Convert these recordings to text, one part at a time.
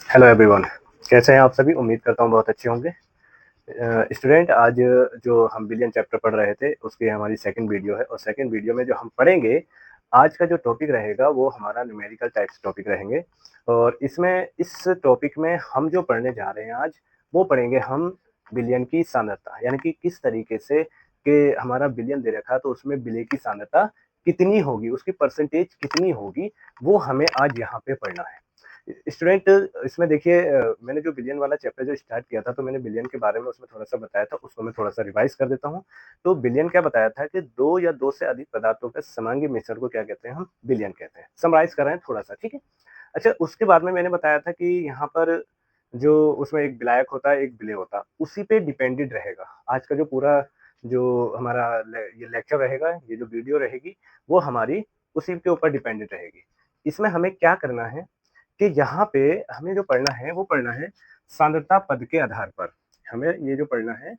Hello everyone. कैसे हैं आप सभी? उम्मीद करता हूँ बहुत अच्छे होंगे। स्टूडेंट, आज जो हम बिलियन चैप्टर पढ़ रहे थे उसकी हमारी सेकंड वीडियो है, और सेकंड वीडियो में जो हम पढ़ेंगे, आज का जो टॉपिक रहेगा वो हमारा न्यूमेरिकल टाइप्स टॉपिक रहेंगे। और इसमें इस टॉपिक में हम जो पढ़ने जा रहे हैं आज, वो पढ़ेंगे हम बिलियन की सांद्रता, यानी कि किस तरीके से कि हमारा बिलियन दे रखा है तो उसमें बिलियन की सांद्रता कितनी होगी, उसकी परसेंटेज कितनी होगी, वो हमें आज यहाँ पे पढ़ना है। स्टूडेंट, इसमें देखिए, मैंने जो बिलियन वाला चैप्टर जो स्टार्ट किया था, तो मैंने बिलियन के बारे में उसमें थोड़ा-सा बताया था, उसको मैं थोड़ा-सा रिवाइज़ कर देता हूँ। तो बिलियन क्या बताया था कि 2 या 2 से अधिक पदार्थों के समांगी मिश्रण को क्या कहते हैं? हम बिलियन कहते हैं। समराइज़ कर रहे हैं थोड़ा-सा, ठीक है? अच्छा, उसके बाद में मैंने बताया था कि यहाँ पर जो उसमें एक विलायक होता है, एक विलेय होता है, उसी पे डिपेंडेंट रहेगा। आज का जो पूरा जो हमारा ये लेक्चर रहेगा, ये जो वीडियो रहेगी, वो हमारी उसी के ऊपर डिपेंडेंट रहेगी। इसमें हमें क्या करना है कि यहाँ पे हमें जो पढ़ना है वो पढ़ना है सांद्रता पद के आधार पर। हमें ये जो पढ़ना है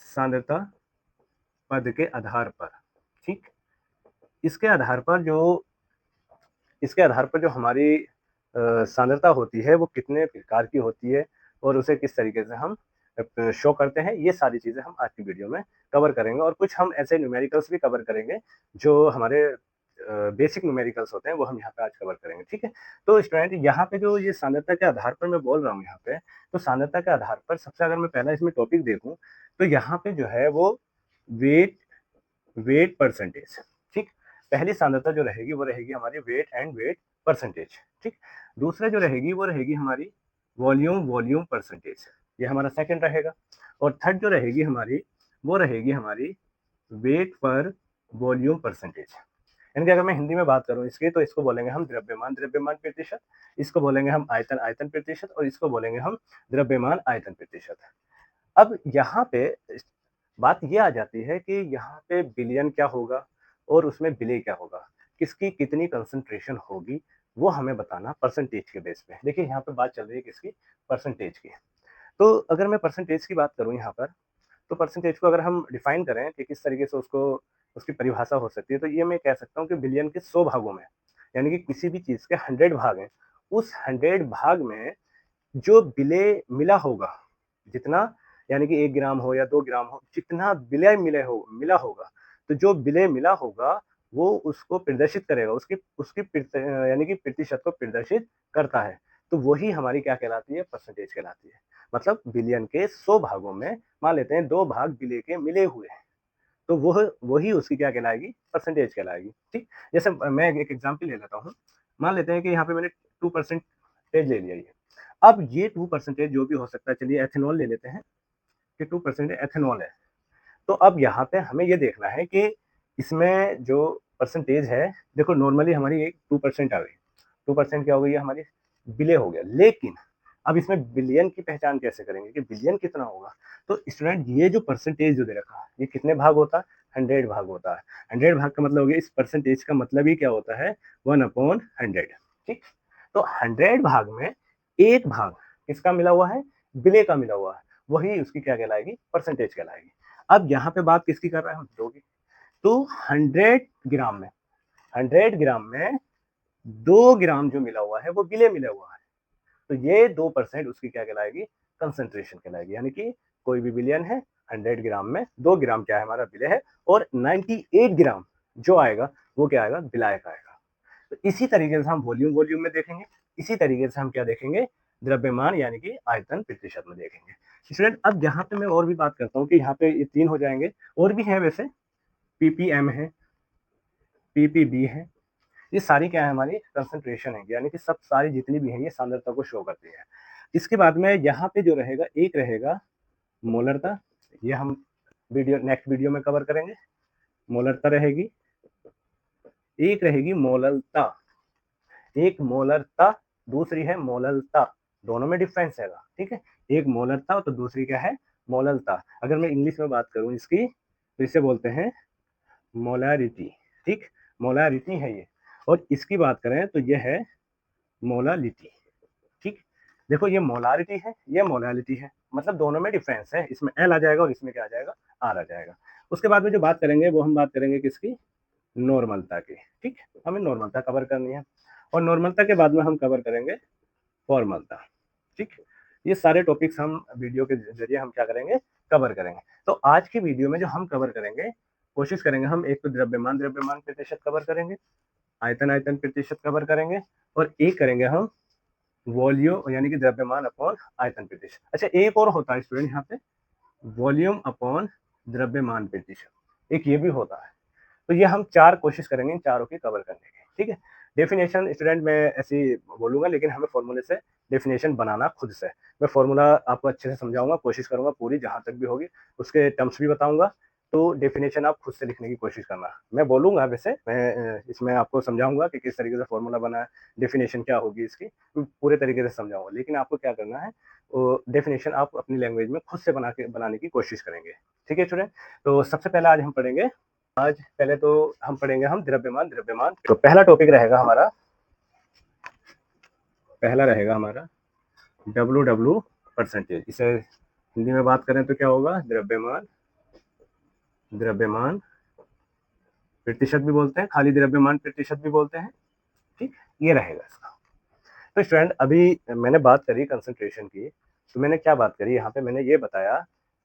सांद्रता पद के आधार पर, ठीक? इसके आधार पर जो इसके आधार पर जो हमारी सांद्रता होती है वो कितने प्रकार की होती है और उसे किस तरीके से हम शो करते हैं, ये सारी चीज़ें हम आज की वीडियो में कवर करेंगे। और कुछ हम ऐसे न्यूमेरिकल्स भी कवर करेंगे जो हमारे बेसिक न्यूमेरिकल्स होते हैं, वो हम यहाँ पे आज कवर करेंगे, ठीक है? तो स्टूडेंट, यहाँ पे जो ये सांद्रता के आधार पर मैं बोल रहा हूँ यहाँ पे, तो सांद्रता के आधार पर सबसे अगर मैं पहला इसमें टॉपिक देखूँ, तो यहाँ पे जो है वो वेट वेट परसेंटेज, ठीक? पहली सांद्रता जो रहेगी वो रहेगी हमारी वेट एंड वेट परसेंटेज, ठीक? दूसरा जो रहेगी वो रहेगी हमारी वॉल्यूम वॉल्यूम परसेंटेज, ये हमारा सेकंड रहेगा। और थर्ड जो रहेगी हमारी, वो रहेगी हमारी वेट पर वॉल्यूम परसेंटेज। यानी कि अगर मैं हिंदी में बात करूँ इसकी, तो इसको बोलेंगे हम द्रव्यमान द्रव्यमान प्रतिशत, इसको बोलेंगे हम आयतन आयतन प्रतिशत, और इसको बोलेंगे हम द्रव्यमान आयतन प्रतिशत। अब यहाँ पे बात ये आ जाती है कि यहाँ पे बिलियन क्या होगा और उसमें विलेय क्या होगा, किसकी कितनी कंसंट्रेशन होगी, वो हमें बताना परसेंटेज के बेस पे। देखिए, यहाँ पे बात चल रही है किसकी? परसेंटेज की। तो अगर मैं परसेंटेज की बात करूँ यहाँ पर, तो परसेंटेज को अगर हम डिफाइन करें कि किस तरीके से उसको उसकी परिभाषा हो सकती है, तो ये मैं कह सकता हूँ कि बिलियन के 100 भागों में, यानी कि किसी भी चीज़ के 100 भाग हैं, उस 100 भाग में जो विलेय मिला होगा, जितना, यानी कि 1 ग्राम हो या 2 ग्राम हो, जितना विलेय मिला होगा, तो जो विलेय मिला होगा, वो उसको प्रदर्शित करेगा, उसकी उसकी यानी कि प्रतिशत को प्रदर्शित करता है। तो वही हमारी क्या कहलाती है? परसेंटेज कहलाती है। मतलब बिलियन के 100 भागों में मान लेते हैं 2 भाग विलेय के मिले हुए हैं, तो वही उसकी क्या कहलाएगी? परसेंटेज कहलाएगी, ठीक? जैसे मैं एक एग्ज़ाम्पल ले लेता हूँ। मान लेते हैं कि यहाँ पे मैंने 2 परसेंटेज ले लिया ये। अब ये 2 परसेंटेज जो भी हो सकता है, चलिए एथेनॉल ले लेते हैं कि 2 परसेंटेज एथेनॉल है। तो अब यहाँ पे हमें ये देखना है कि इसमें जो परसेंटेज है, देखो नॉर्मली हमारी एक 2% आ गई। 2% क्या हो गई है हमारी? विलेय हो गया। लेकिन अब इसमें बिलियन की पहचान कैसे करेंगे कि बिलियन कितना होगा? तो स्टूडेंट, ये जो परसेंटेज जो दे रखा है, ये कितने भाग होता है? 100 भाग होता है। 100 भाग का मतलब हो गया, इस परसेंटेज का मतलब ही क्या होता है? 1/100, ठीक? तो 100 भाग में 1 भाग किसका मिला हुआ है? विलेय का मिला हुआ है। वही उसकी क्या कहलाएगी? परसेंटेज कहलाएगी। अब यहाँ पे बात किसकी कर रहे हैं हम? 2 की। तो 100 ग्राम में 100 ग्राम में 2 ग्राम जो मिला हुआ है वो विलेय मिला हुआ है। तो ये 2% उसकी क्या कहलाएगी? कंसंट्रेशन कहलाएगी। यानी कि कोई भी विलियन है, 100 ग्राम में 2 ग्राम क्या है? हमारा विलेय है। और 98 ग्राम जो आएगा वो क्या आएगा? विलायक आएगा। तो इसी तरीके से हम वॉल्यूम वॉल्यूम में देखेंगे, इसी तरीके से हम क्या देखेंगे? द्रव्यमान यानी कि आयतन प्रतिशत में देखेंगे। स्टूडेंट, अब यहाँ पे मैं और भी बात करता हूँ कि यहाँ पे ये 3 हो जाएंगे, और भी हैं वैसे। पीपीएम है, पीपीबी है, ये सारी क्या है? हमारी कंसंट्रेशन है, यानी कि सब सारी जितनी भी है ये सांद्रता को शो करती है। इसके बाद में यहाँ पे जो रहेगा, एक रहेगा मोलरता, ये हम नेक्स्ट वीडियो में कवर करेंगे। मोलरता रहेगी, एक रहेगी मोललता, एक मोलरता, दूसरी है मोललता, दोनों में डिफरेंस है, ठीक है? एक मोलरता तो दूसरी क्या है? मोललता। अगर मैं इंग्लिश में बात करूं इसकी, तो इसे बोलते हैं मोलारिटी, ठीक? मोलारिटी है ये। और इसकी बात करें तो ये है मोलालिटी, ठीक? देखो, ये मोलारिटी है, ये मोलालिटी है, मतलब दोनों में डिफरेंस है। इसमें एल आ जाएगा और इसमें क्या आ जाएगा? आर आ जाएगा। उसके बाद में जो बात करेंगे वो हम बात करेंगे किसकी? नॉर्मलता की, ठीक? हमें नॉर्मलता कवर करनी है। और नॉर्मलता के बाद में हम कवर करेंगे फॉर्मूला। ठीक, ये सारे टॉपिक्स हम वीडियो के जरिए हम क्या करेंगे, कवर करेंगे। तो आज की वीडियो में जो हम कवर करेंगे, कोशिश करेंगे हम एक तो द्रव्यमान प्रतिशत कवर करेंगे, आयतन प्रतिशत कवर करेंगे, और एक करेंगे हम वॉल्यूम यानी कि द्रव्यमान अपॉन आयतन प्रतिशत। अच्छा, एक और होता है स्टूडेंट यहाँ पे, वॉल्यूम अपॉन द्रव्यमान प्रतिशत, एक ये भी होता है। तो ये हम चार कोशिश करेंगे इन चारों की कवर करने की। ठीक है, डेफिनेशन स्टूडेंट मैं ऐसे ही बोलूंगा, लेकिन हमें फॉर्मूले से डेफिनेशन बनाना खुद से। मैं फॉर्मूला आपको अच्छे से समझाऊंगा, कोशिश करूंगा पूरी जहां तक भी होगी, उसके टर्म्स भी बताऊंगा। तो डेफिनेशन आप खुद से लिखने की कोशिश करना। मैं बोलूंगा, वैसे मैं इसमें आपको समझाऊंगा कि किस तरीके से फॉर्मूला बना है, डेफिनेशन क्या होगी इसकी, पूरे तरीके से समझाऊंगा। लेकिन आपको क्या करना है, वो डेफिनेशन आप अपनी लैंग्वेज में खुद से बनाने की कोशिश करेंगे। ठीक है स्टूडेंट, तो सबसे पहले आज हम पढ़ेंगे, आज पहले तो हम पढ़ेंगे हम द्रव्यमान। तो पहला टॉपिक रहेगा हमारा, पहला रहेगा हमारा डब्ल्यू परसेंटेज। इसे हिंदी में बात करें तो क्या होगा, द्रव्यमान प्रतिशत भी बोलते हैं, खाली द्रव्यमान प्रतिशत भी बोलते हैं। ठीक, ये रहेगा इसका। तो स्टूडेंट अभी मैंने बात करी कंसंट्रेशन की, तो मैंने क्या बात करी यहाँ पे, मैंने ये बताया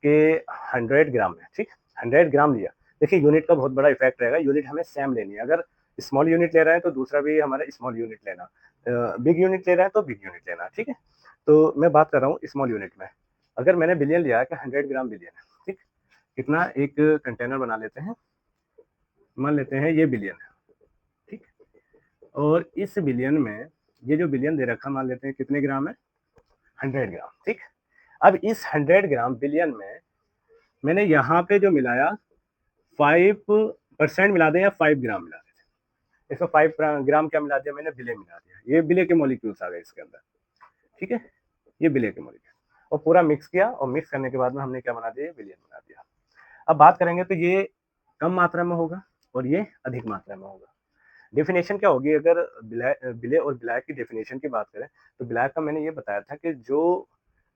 कि 100 ग्राम में, ठीक, 100 ग्राम लिया। देखिए यूनिट का बहुत बड़ा इफेक्ट रहेगा, यूनिट हमें सेम लेनी है। अगर स्मॉल यूनिट ले रहे हैं तो दूसरा भी हमारा स्मॉल यूनिट लेना, बिग यूनिट ले रहे हैं तो बिग यूनिट लेना। ठीक है, तो मैं बात कर रहा हूँ स्मॉल यूनिट में। अगर मैंने बिलियन लिया है कि 100 ग्राम बिलियन है, ठीक, कितना, एक कंटेनर बना लेते हैं, मान लेते हैं ये बिलियन है। ठीक, और इस बिलियन में ये जो बिलियन दे रखा, मान लेते हैं कितने ग्राम है, 100 ग्राम। ठीक, अब इस 100 ग्राम बिलियन में मैंने यहाँ पे जो मिलाया 5% मिला दें या 5 ग्राम मिला दें, इसमें 5 ग्राम क्या मिला दिया मैंने, बिले मिला दिया। ये बिले के मॉलिक्यूल्स आ गए इसके अंदर। ठीक है, ये बिले के मॉलिक्यूल, और पूरा मिक्स किया, और मिक्स करने के बाद में हमने क्या बना दिया, बिलियन बना दिया। अब बात करेंगे तो ये कम मात्रा में होगा और ये अधिक मात्रा में होगा। डेफिनेशन क्या होगी, अगर बिले और बिलायक की डेफिनेशन की बात करें, तो बिलायक का मैंने ये बताया था कि जो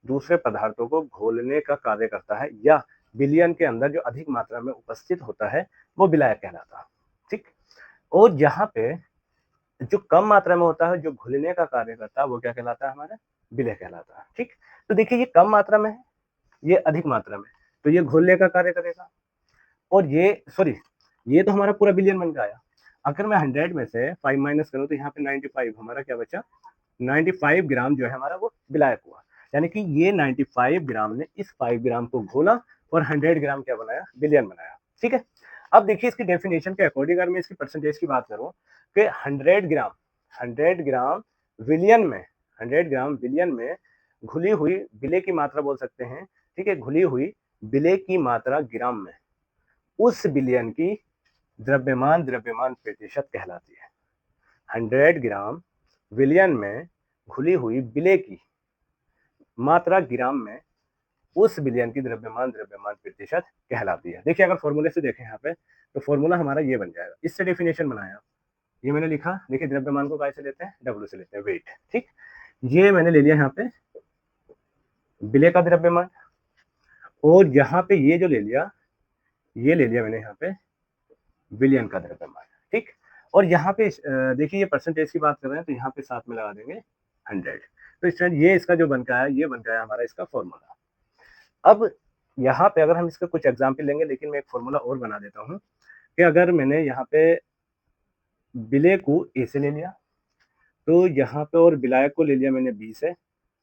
दूसरे पदार्थों को घोलने का कार्य करता है, या बिलियन के अंदर जो अधिक मात्रा में उपस्थित होता है, वो बिलायक कहलाता है। ठीक, और यहाँ पे जो कम मात्रा में होता है, जो घुलने का कार्य करता है, वो क्या कहलाता है, हमारा विलय कहलाता है। ठीक, तो देखिए ये कम मात्रा में है, ये अधिक मात्रा में, तो ये घुलने का कार्य करेगा। और ये सॉरी, ये तो हमारा पूरा बिलियन बन गया। अगर मैं 100 में से 5 माइनस करूं तो यहाँ पे 95, हमारा क्या बचा, 95 ग्राम जो है हमारा वो विलायक हुआ। यानी कि ये 95 ग्राम ने इस 5 ग्राम को घोला और 100 ग्राम क्या बनाया, बिलियन बनाया। ठीक है, अब देखिए इसकी डेफिनेशन के अकॉर्डिंग अगर मैं इसकी परसेंटेज की बात करूं कि 100 ग्राम विलियन में, 100 ग्राम विलियन में घुली हुई बिले की मात्रा बोल सकते हैं। ठीक है, घुली हुई बिले की मात्रा ग्राम में, उस बिलियन की द्रव्यमान प्रतिशत कहलाती है। 100 ग्राम विलियन में घुली हुई बिले की मात्रा ग्राम में, उस बिलियन की द्रव्यमान प्रतिशत कहलाती है। देखिए अगर फॉर्मूले से देखें यहाँ पे, तो फॉर्मूला हमारा ये बन जाएगा, इससे डेफिनेशन बनाया, ये मैंने लिखा। देखिए द्रव्यमान को कैसे लेते हैं, डब्ल्यू से लेते हैं, वेट। ठीक, ये मैंने ले लिया यहाँ पे बिले का द्रव्यमान, और यहाँ पे ये जो ले लिया, ये ले लिया मैंने यहाँ पे बिलियन का द्रव्यमान। ठीक, और यहाँ पे देखिए ये परसेंटेज की बात कर रहे हैं, तो यहाँ पे साथ में लगा देंगे 100। तो इस तरह ये इसका जो बन गया है, ये बन गया हमारा इसका फॉर्मूला। अब यहाँ पे अगर हम इसका कुछ एग्जाम्पल लेंगे, लेकिन मैं एक फॉर्मूला और बना देता हूँ कि अगर मैंने यहाँ पे बिले को ए से ले लिया, तो यहाँ पे और बिलायक को ले लिया मैंने बी से,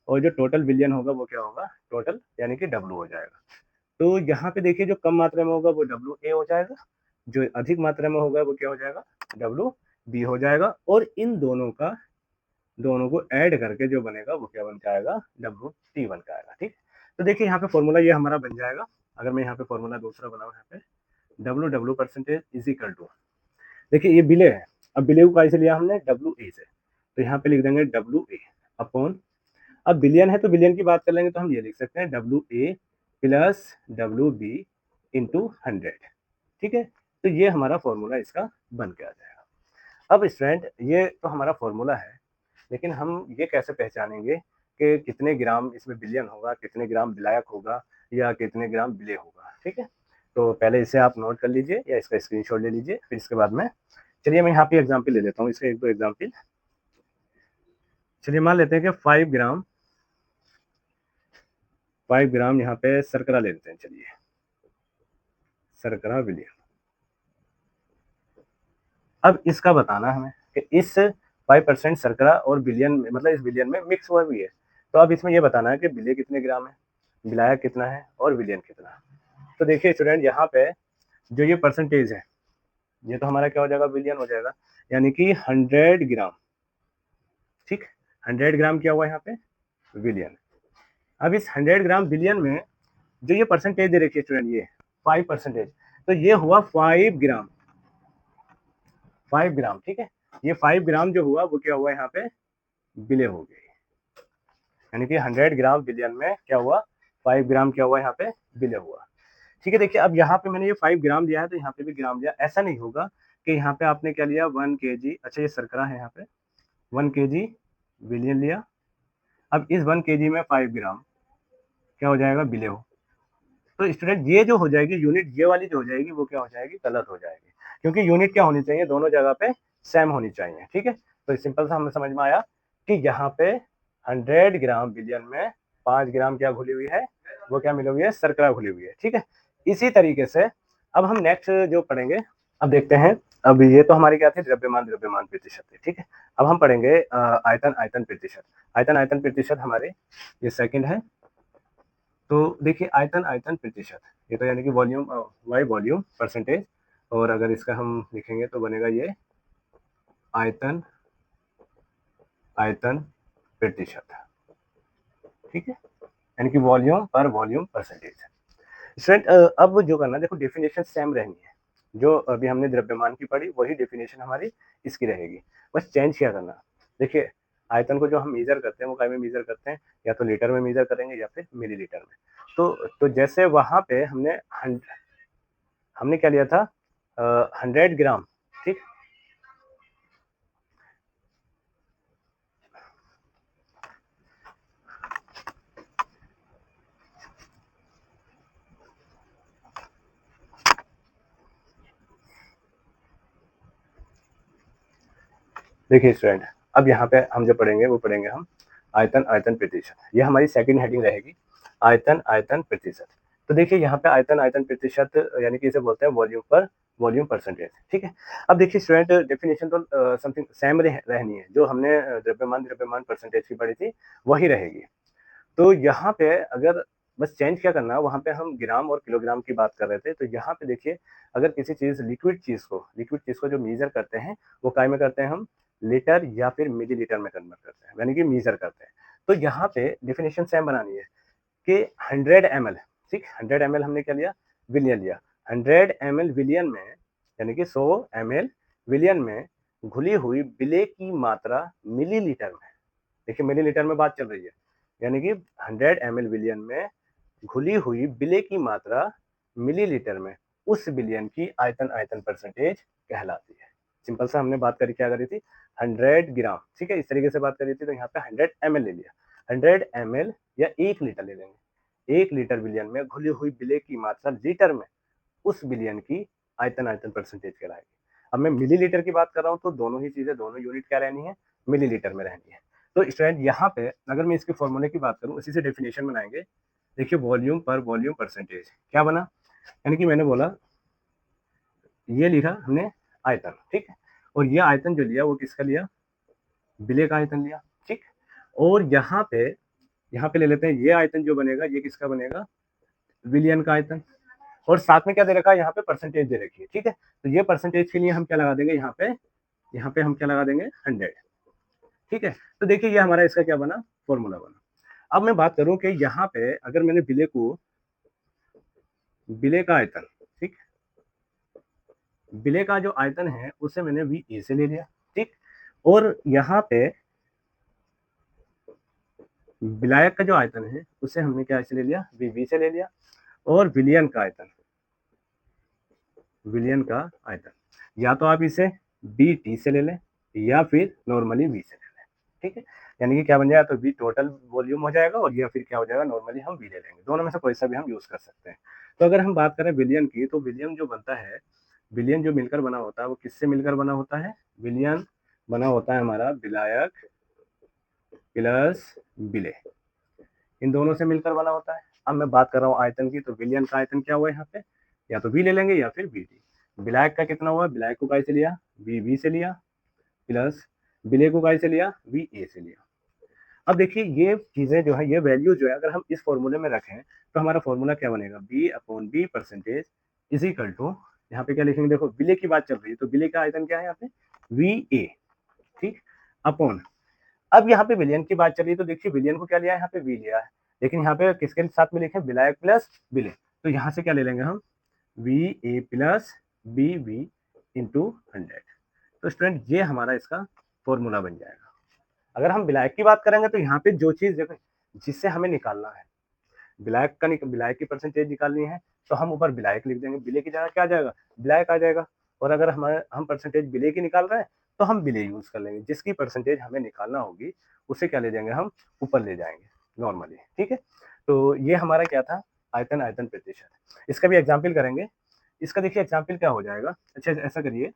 और जो टोटल बिलियन होगा वो क्या होगा, टोटल यानी कि डब्ल्यू हो जाएगा। तो यहाँ पे देखिए जो कम मात्रा में होगा वो डब्ल्यू ए हो जाएगा, जो अधिक मात्रा में होगा वो क्या हो जाएगा, डब्ल्यू बी हो जाएगा, और इन दोनों को ऐड करके जो बनेगा वो क्या बन जाएगा, डब्ल्यू टी बन जाएगा। ठीक, तो देखिए यहाँ पे फॉर्मूला ये हमारा बन जाएगा। अगर मैं यहाँ पे फॉर्मूला दूसरा बनाऊँ, यहाँ पे W percentage is equal to, देखिए ये बिले है, अब बिले को कैसे लिया हमने, डब्ल्यू ए से, तो यहाँ पे लिख देंगे डब्ल्यू ए अपॉन, अब बिलियन है तो बिलियन की बात कर लेंगे, तो हम ये लिख सकते हैं W A plus W B into 100। ठीक है, तो ये हमारा फॉर्मूला इसका बन के आ जाएगा। अब स्टूडेंट ये तो हमारा फॉर्मूला है, लेकिन हम ये कैसे पहचानेंगे कि कितने ग्राम इसमें बिलियन होगा, कितने ग्राम विलायक होगा, या कितने ग्राम बिले होगा। ठीक है, तो पहले इसे आप नोट कर लीजिए या इसका स्क्रीनशॉट ले लीजिए, फिर इसके बाद में चलिए मैं यहाँ पे एग्जाम्पल ले लेता हूँ, इसका एक दो एग्जाम्पल। चलिए मान लेते हैं कि 5 ग्राम यहाँ पे शर्करा ले लेते हैं। चलिए शर्करा विलियन। अब इसका बताना है हमें कि इस 5% शर्करा और बिलियन में, मतलब इस बिलियन में मिक्स हुआ भी है। तो अब इसमें यह बताना है कि बिलियन कितने ग्राम है, विलायक कितना है और विलियन कितना है। तो देखिए स्टूडेंट, यहाँ पे जो ये परसेंटेज है, ये तो हमारा क्या हो जाएगा, बिलियन हो जाएगा, यानी कि 100 ग्राम। ठीक, 100 ग्राम क्या हुआ यहाँ पे, बिलियन। अब इस 100 ग्राम बिलियन में जो ये परसेंटेज दे रखी है स्टूडेंट, ये 5%, तो ये हुआ 5 ग्राम। 5 ग्राम, ठीक है। ये 5 ग्राम जो हुआ वो क्या हुआ यहाँ पे, विलय हो गई, यानी कि 100 ग्राम बिलियन में क्या हुआ, 5 ग्राम क्या हुआ यहाँ पे, विलय हुआ। ठीक है। देखिए अब यहाँ पे मैंने ये 5 ग्राम लिया है, तो यहाँ पे भी ग्राम लिया। ऐसा नहीं होगा कि यहाँ पे आपने क्या लिया, 1 kg, अच्छा ये शर्करा है, यहाँ पे 1 kg विलियन लिया। अब इस 1 kg में 5 ग्राम क्या हो जाएगा, विलय हो। तो स्टूडेंट ये जो हो जाएगी यूनिट, ये वाली जो हो जाएगी वो क्या हो जाएगी, गलत हो जाएगी, क्योंकि यूनिट क्या होनी चाहिए, दोनों जगह पे सेम होनी चाहिए। ठीक है। तो सिंपल सा हमें समझ में आया कि यहाँ पे 100 ग्राम बिलियन में 5 ग्राम क्या घुली हुई है, वो क्या मिली हुई है, शर्करा घुली हुई है। ठीक है। इसी तरीके से अब हम नेक्स्ट जो पढ़ेंगे, अब देखते हैं। अब ये तो हमारी क्या थी, द्रव्यमान द्रव्यमान प्रतिशत थी। ठीक है। अब हम पढ़ेंगे आयतन आयतन प्रतिशत। आयतन आयतन प्रतिशत हमारे ये सेकंड है। तो देखिए आयतन आयतन प्रतिशत, ये तो यानी कि वॉल्यूम वाई वॉल्यूम परसेंटेज, और अगर इसका हम लिखेंगे तो बनेगा ये आयतन आयतन प्रतिशत। ठीक है, यानी कि वॉल्यूम पर वॉल्यूम परसेंटेज। स्टूडेंट अब जो करना, देखो डेफिनेशन सेम रहनी है, जो अभी हमने द्रव्यमान की पढ़ी वही डेफिनेशन हमारी इसकी रहेगी, बस चेंज क्या करना। देखिए आयतन को जो हम मेजर करते हैं वो काय में मेजर करते हैं, या तो लीटर में मेजर करेंगे या फिर मिलीलीटर में। तो जैसे वहां पे हमने क्या लिया था, 100 ग्राम। ठीक, देखिए स्टूडेंट, अब यहाँ पे हम जो पढ़ेंगे वो पढ़ेंगे हम आयतन आयतन प्रतिशत। ये हमारी सेकंड हेडिंग रहेगी, आयतन आयतन प्रतिशत। तो देखिए यहाँ पे आयतन आयतन प्रतिशत, यानी कि इसे बोलते हैं वॉल्यूम पर वॉल्यूम परसेंटेज। ठीक है। अब देखिए स्टूडेंट, डेफिनेशन तो समथिंग सेम रहनी है, जो हमने द्रव्यमान द्रव्यमान परसेंटेज की पढ़ी थी वही रहेगी। तो यहाँ पे अगर बस चेंज क्या करना है, वहाँ पे हम ग्राम और किलोग्राम की बात कर रहे थे, तो यहाँ पे देखिए अगर किसी चीज लिक्विड चीज को जो मेजर करते हैं वो काय में करते हैं, हम लीटर या फिर मिलीलीटर में कन्वर्ट करते हैं, यानी कि मेजर करते हैं। तो यहाँ पे डेफिनेशन सेम बनानी है कि 100 ml, ठीक, 100 ml हमने क्या लिया, विलियन लिया। 100 ml विलियन में, यानी कि 100 ml विलियन में घुली हुई विलेय की मात्रा मिलीलीटर में, देखिए मिलीलीटर में बात चल रही है, यानी कि 100 ml विलियन में घुली हुई विलेय की मात्रा मिलीलीटर में, उस विलियन की आयतन आयतन परसेंटेज कहलाती है। सिंपल सा हमने बात करी, क्या करी थी, 100 ग्राम। ठीक है, इस तरीके से बात करी थी, तो यहाँ पे 100 ml ले लिया। 100 ml या 1 लीटर ले लेंगे, 1 लीटर विलियन में घुली हुई विलेय की मात्रा लीटर में, उस विलियन की आयतन आयतन परसेंटेज कहलाएगी। अब मैं मिलीलीटर की बात कर रहा हूँ, तो दोनों ही चीजें, दोनों यूनिट क्या रहनी है, मिलीलीटर में रहनी है। तो स्टूडेंट यहाँ पे अगर मैं इसके फॉर्मूले की बात करूँ, इसी से डेफिनेशन बनाएंगे। देखिए वॉल्यूम पर वॉल्यूम परसेंटेज क्या बना, यानी कि मैंने बोला, ये लिखा हमने आयतन, ठीक है, और ये आयतन जो लिया वो किसका लिया, विलेय का आयतन लिया। ठीक, और यहाँ पे ले लेते हैं, ये आयतन जो बनेगा ये किसका बनेगा, विलियन का आयतन। और साथ में क्या दे रखा है, यहाँ पे परसेंटेज दे रखी है। ठीक है, तो ये परसेंटेज के लिए हम क्या लगा देंगे, यहाँ पे हम क्या लगा देंगे, 100। ठीक है, तो देखिए ये हमारा इसका क्या बना, फॉर्मूला बना। अब मैं बात करूं कि यहाँ पे अगर मैंने विलेय का आयतन, ठीक, विलेय का जो आयतन है उसे मैंने वी ए से ले लिया। ठीक, और यहाँ पे विलायक का जो आयतन है उसे हमने क्या से ले लिया, वी वी से ले लिया। और विलियन का आयतन या तो आप इसे बी टी से ले लें या फिर नॉर्मली वी से ले लें। ठीक है, यानी कि क्या बन जाएगा, तो वी टोटल वॉल्यूम हो जाएगा, और या फिर क्या हो जाएगा, नॉर्मली हम वी ले लेंगे, दोनों में से कोई सा भी हम यूज कर सकते हैं। तो अगर हम बात करें विलियन की, तो विलियन जो बनता है, विलियन जो मिलकर बना होता है वो किससे मिलकर बना होता है, विलियन बना होता है हमारा विलायक प्लस विलेय, इन दोनों से मिलकर बना होता है। अब मैं बात कर रहा हूँ आयतन की, तो विलयन का आयतन क्या हुआ यहाँ पे, या तो वी ले लेंगे या फिर वी डी। विलायक का कितना हुआ, विलायक को काय से लिया, वी वी से लिया, प्लस विलेय को काय से लिया, वी ए से लिया। अब देखिए ये चीजें जो है, ये वैल्यू जो है, अगर हम इस फॉर्मूले में रखें तो हमारा फॉर्मूला क्या बनेगा, B upon B percentage is equal to, यहाँ पे क्या लिखेंगे, देखो विलेय की बात चल रही है तो विलेय का आयतन क्या है यहाँ पे, वी ए, ठीक, अपॉन, अब यहाँ पे विलयन की बात चल रही है तो देखिए विलयन को क्या लिया है, यहाँ पे वी लिया है, लेकिन यहाँ पे किसके साथ में लिखे, विलायक प्लस विलेय, तो यहाँ से क्या ले लेंगे हम, V A plus B V into 100। तो स्टूडेंट ये हमारा इसका फॉर्मूला बन जाएगा। अगर हम विलायक की बात करेंगे तो यहाँ पे जो चीज देखो जिससे हमें निकालना है, विलायक की परसेंटेज निकालनी है तो हम ऊपर विलायक लिख देंगे, विलेय की जगह क्या आ जाएगा, विलायक आ जाएगा। और अगर हम परसेंटेज विलेय की निकाल रहे हैं तो हम विलेय यूज कर लेंगे, जिसकी परसेंटेज हमें निकालना होगी उसे क्या ले जाएंगे, हम ऊपर ले जाएंगे नॉर्मली, ठीक है। तो ये हमारा क्या था, आयतन आयतन प्रतिशत। इसका भी एग्जाम्पल करेंगे। इसका देखिए एग्जाम्पल क्या हो जाएगा, अच्छा ऐसा करिए,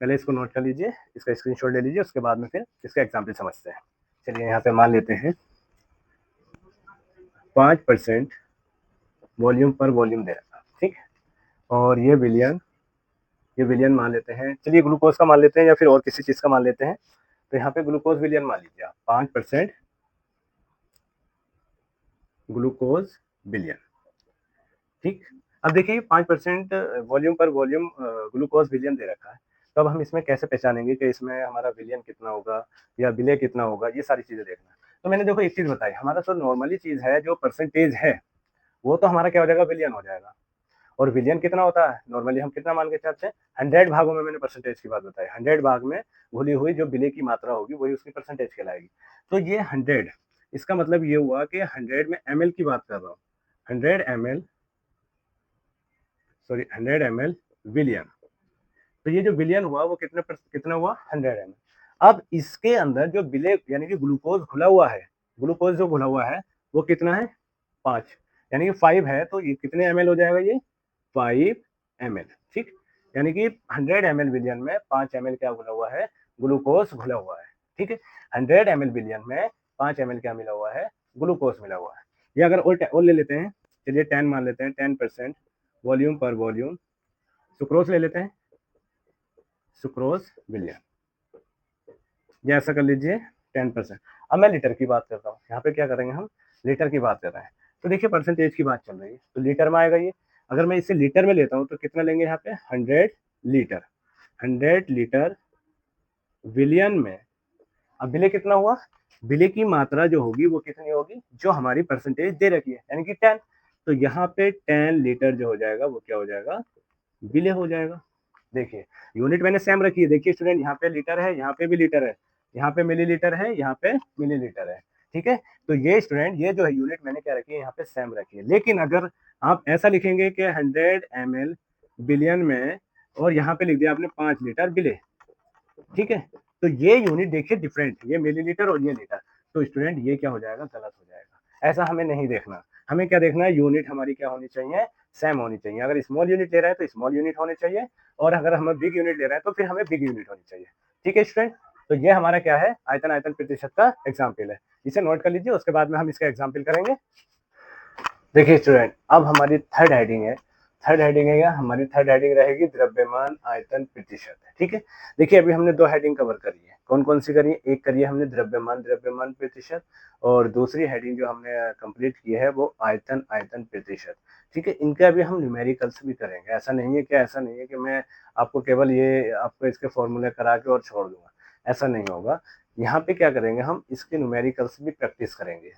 पहले इसको नोट कर लीजिए, इसका स्क्रीनशॉट ले लीजिए, उसके बाद में फिर इसका एग्जाम्पल समझते हैं। चलिए यहाँ पे मान लेते हैं 5% वॉल्यूम पर वॉल्यूम दे रखा, ठीक, और ये विलियन मान लेते हैं, चलिए ग्लूकोज का मान लेते हैं या फिर और किसी चीज का मान लेते हैं। तो यहाँ पे ग्लूकोज विलियन मान लीजिए आप, 5% ग्लूकोज विलियन, ठीक। अब देखिए 5% वॉल्यूम पर वॉल्यूम ग्लूकोज विलियन दे रखा है, तो अब हम इसमें कैसे पहचानेंगे कि इसमें हमारा विलियन कितना होगा या विलेय कितना होगा, ये सारी चीजें देखना। तो मैंने देखो एक चीज बताई, हमारा जो नॉर्मली चीज है, जो परसेंटेज है, वो तो हमारा क्या हो जाएगा, विलियन हो जाएगा। और विलियन कितना होता है, नॉर्मली हम कितना मान के चलते हैं, 100 भागों में, मैंने परसेंटेज की बात बताई, 100 भाग में घुली हुई जो विलेय की मात्रा होगी वही उसकी परसेंटेज कहलाएगी। तो ये 100, इसका मतलब ये हुआ कि 100 में ml की बात कर रहा हूँ, 100 ml, सॉरी 100 ml विलियन। तो ये जो विलियन हुआ वो कितना हुआ, 100 ml। अब इसके अंदर जो विलेय यानी कि ग्लूकोज घुला हुआ है, ग्लूकोज जो घुला हुआ है वो कितना है, 5, यानी कि 5 है, तो ये कितने ml हो जाएगा, ये 5 ml, ठीक। यानी कि 100 ml विलियन में 5 ml क्या घुला हुआ है, ग्लूकोज घुला हुआ है, ठीक है। 100 ml विलियन में 5 ml क्या मिला हुआ है, ग्लूकोज मिला हुआ है। ये अगर और ले लेते हैं, चलिए 10 मान लेते हैं, 10% वॉल्यूम पर वॉल्यूम सुक्रोज ले लेते हैं, सुक्रोज विलियन, ये ऐसा कर लीजिए 10%। अब मैं लीटर की बात करता हूँ, यहाँ पे क्या करेंगे, हम लीटर की बात कर रहे हैं। तो देखिए परसेंटेज की बात चल रही है तो लीटर में आएगा ये। अगर मैं इसे लीटर में लेता हूँ तो कितना लेंगे यहाँ पे, 100 लीटर, 100 लीटर विलियन में। अब विलेय कितना हुआ, विलेय की मात्रा जो होगी वो कितनी होगी, जो हमारी परसेंटेज दे रखी है, यानी कि 10। तो यहाँ पे 10 लीटर जो हो जाएगा वो क्या हो जाएगा, विलेय हो जाएगा। देखिए यूनिट मैंने सेम रखी है, देखिए स्टूडेंट यहाँ पे लीटर है, यहाँ पे भी लीटर है, यहाँ पे मिलीलीटर है, यहाँ पे मिलीलीटर है, ठीक है। तो ये स्टूडेंट ये जो है यूनिट मैंने क्या रखी है, यहाँ पे सेम रखी है। लेकिन अगर आप ऐसा लिखेंगे कि 100 ml बिलियन में, और यहाँ पे लिख दिया आपने 5 लीटर विलेय, ठीक है, तो ये यूनिट देखिए डिफरेंट, ये मिलीलीटर और ये लीटर, तो स्टूडेंट ये क्या हो जाएगा, गलत हो जाएगा। ऐसा हमें नहीं देखना, हमें क्या देखना है, यूनिट हमारी क्या होनी चाहिए, सेम होनी चाहिए। अगर स्मॉल यूनिट ले रहे हैं तो स्मॉल यूनिट होने चाहिए, और अगर हम बिग यूनिट ले रहे हैं तो फिर हमें बिग यूनिट होनी चाहिए, ठीक है स्टूडेंट। तो ये हमारा क्या है, आयतन आयतन प्रतिशत का एग्जाम्पल है, इसे नोट कर लीजिए, उसके बाद में हम इसका एग्जाम्पल करेंगे। देखिए स्टूडेंट अब हमारी थर्ड हेडिंग है, थर्ड हेडिंग है, हमारी थर्ड हेडिंग रहेगी द्रव्यमान आयतन प्रतिशत, ठीक है। देखिए अभी हमने 2 हेडिंग कवर करी है, कौन कौन सी करी है, एक करी है हमने द्रव्यमान प्रतिशत, और दूसरी हेडिंग जो हमने कंप्लीट की है वो आयतन आयतन प्रतिशत, ठीक है। इनके अभी हम न्यूमेरिकल्स भी करेंगे, ऐसा नहीं है कि मैं आपको केवल ये आपको इसके फॉर्मूले करा के और छोड़ दूंगा, ऐसा नहीं होगा। यहाँ पे क्या करेंगे, हम इसके न्यूमेरिकल्स भी प्रैक्टिस करेंगे,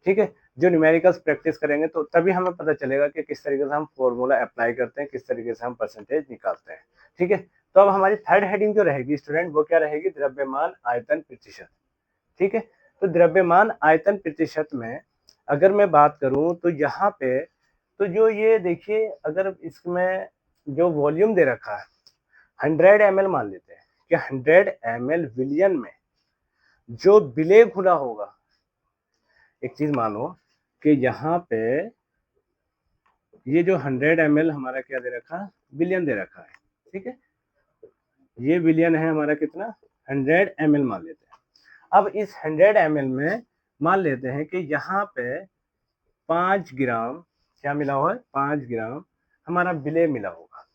ठीक है। जो न्यूमेरिकल्स प्रैक्टिस करेंगे तो तभी हमें पता चलेगा कि किस तरीके से हम फॉर्मूला अप्लाई करते हैं, किस तरीके से हम परसेंटेज निकालते हैं, ठीक है। तो अब हमारी थर्ड हेडिंग जो रहेगी स्टूडेंट वो क्या रहेगी, द्रव्यमान आयतन प्रतिशत, ठीक है। तो द्रव्यमान आयतन प्रतिशत में अगर मैं बात करूं तो यहाँ पे, तो जो ये देखिए अगर इसमें जो वॉल्यूम दे रखा है 100 ml मान लेते हैं कि 100 ml विलियन में जो विलेय घुला होगा, एक चीज मानो कि यहाँ पे ये जो 100 ml हमारा क्या दे रखा है, विलियन दे रखा है, ठीक है। ये विलियन है हमारा कितना, 100 ml मान लेते हैं। अब इस 100 ml में मान लेते हैं कि यहाँ पे 5 ग्राम क्या मिला हुआ है, 5 ग्राम हमारा विलेय मिला होगा,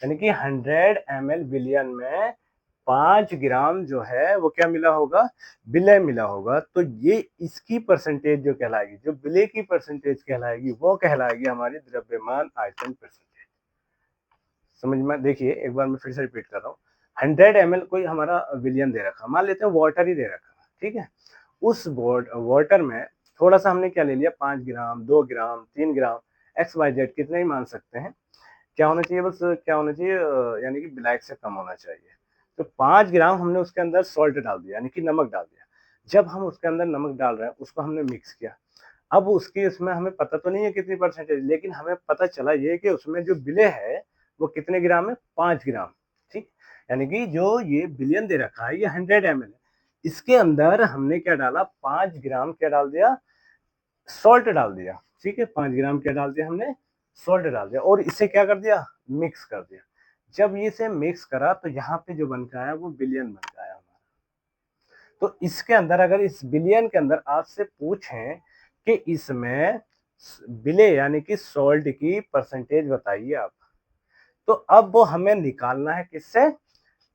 यानी कि 100 ml विलयन में 5 ग्राम जो है वो क्या मिला होगा, विलेय मिला होगा। तो ये इसकी परसेंटेज जो कहलाएगी, जो विलेय की परसेंटेज कहलाएगी, वो कहलाएगी हमारी द्रव्यमान आयतन परसेंटेज। समझ में, देखिए एक बार मैं फिर से रिपीट कर रहा हूँ। 100 ml कोई हमारा विलियन दे रखा, मान लेते हैं वाटर ही दे रखा, ठीक है। उस वाटर में थोड़ा सा हमने क्या ले लिया, 5 ग्राम, 2 ग्राम, 3 ग्राम, XYZ कितने ही मान सकते हैं। क्या होना चाहिए, बस क्या होना चाहिए, यानी कि ब्लैक से कम होना चाहिए। तो 5 ग्राम हमने उसके अंदर सॉल्ट डाल दिया, यानी कि नमक डाल दिया। जब हम उसके अंदर नमक डाल रहे हैं, उसको हमने मिक्स किया। अब उसकी उसमें हमें पता तो नहीं है कितनी परसेंटेज, लेकिन हमें पता चला ये कि उसमें जो विलेय है वो कितने ग्राम है, 5 ग्राम, ठीक। यानी कि जो ये विलियन दे रखा है ये 100 ml है, इसके अंदर हमने क्या डाला, 5 ग्राम क्या डाल दिया, सॉल्ट डाल दिया, ठीक है। 5 ग्राम क्या डाल दिया हमने, सॉल्ट डाल दिया, और इसे क्या कर दिया, मिक्स कर दिया। जब ये से मिक्स करा तो यहाँ पे जो बन के आया वो बिलियन बन के आया हमारा। तो इसके अंदर अगर इस बिलियन के अंदर आपसे पूछें कि इसमें विलेय यानी कि सॉल्ट की परसेंटेज बताइए आप, तो अब वो हमें निकालना है किससे,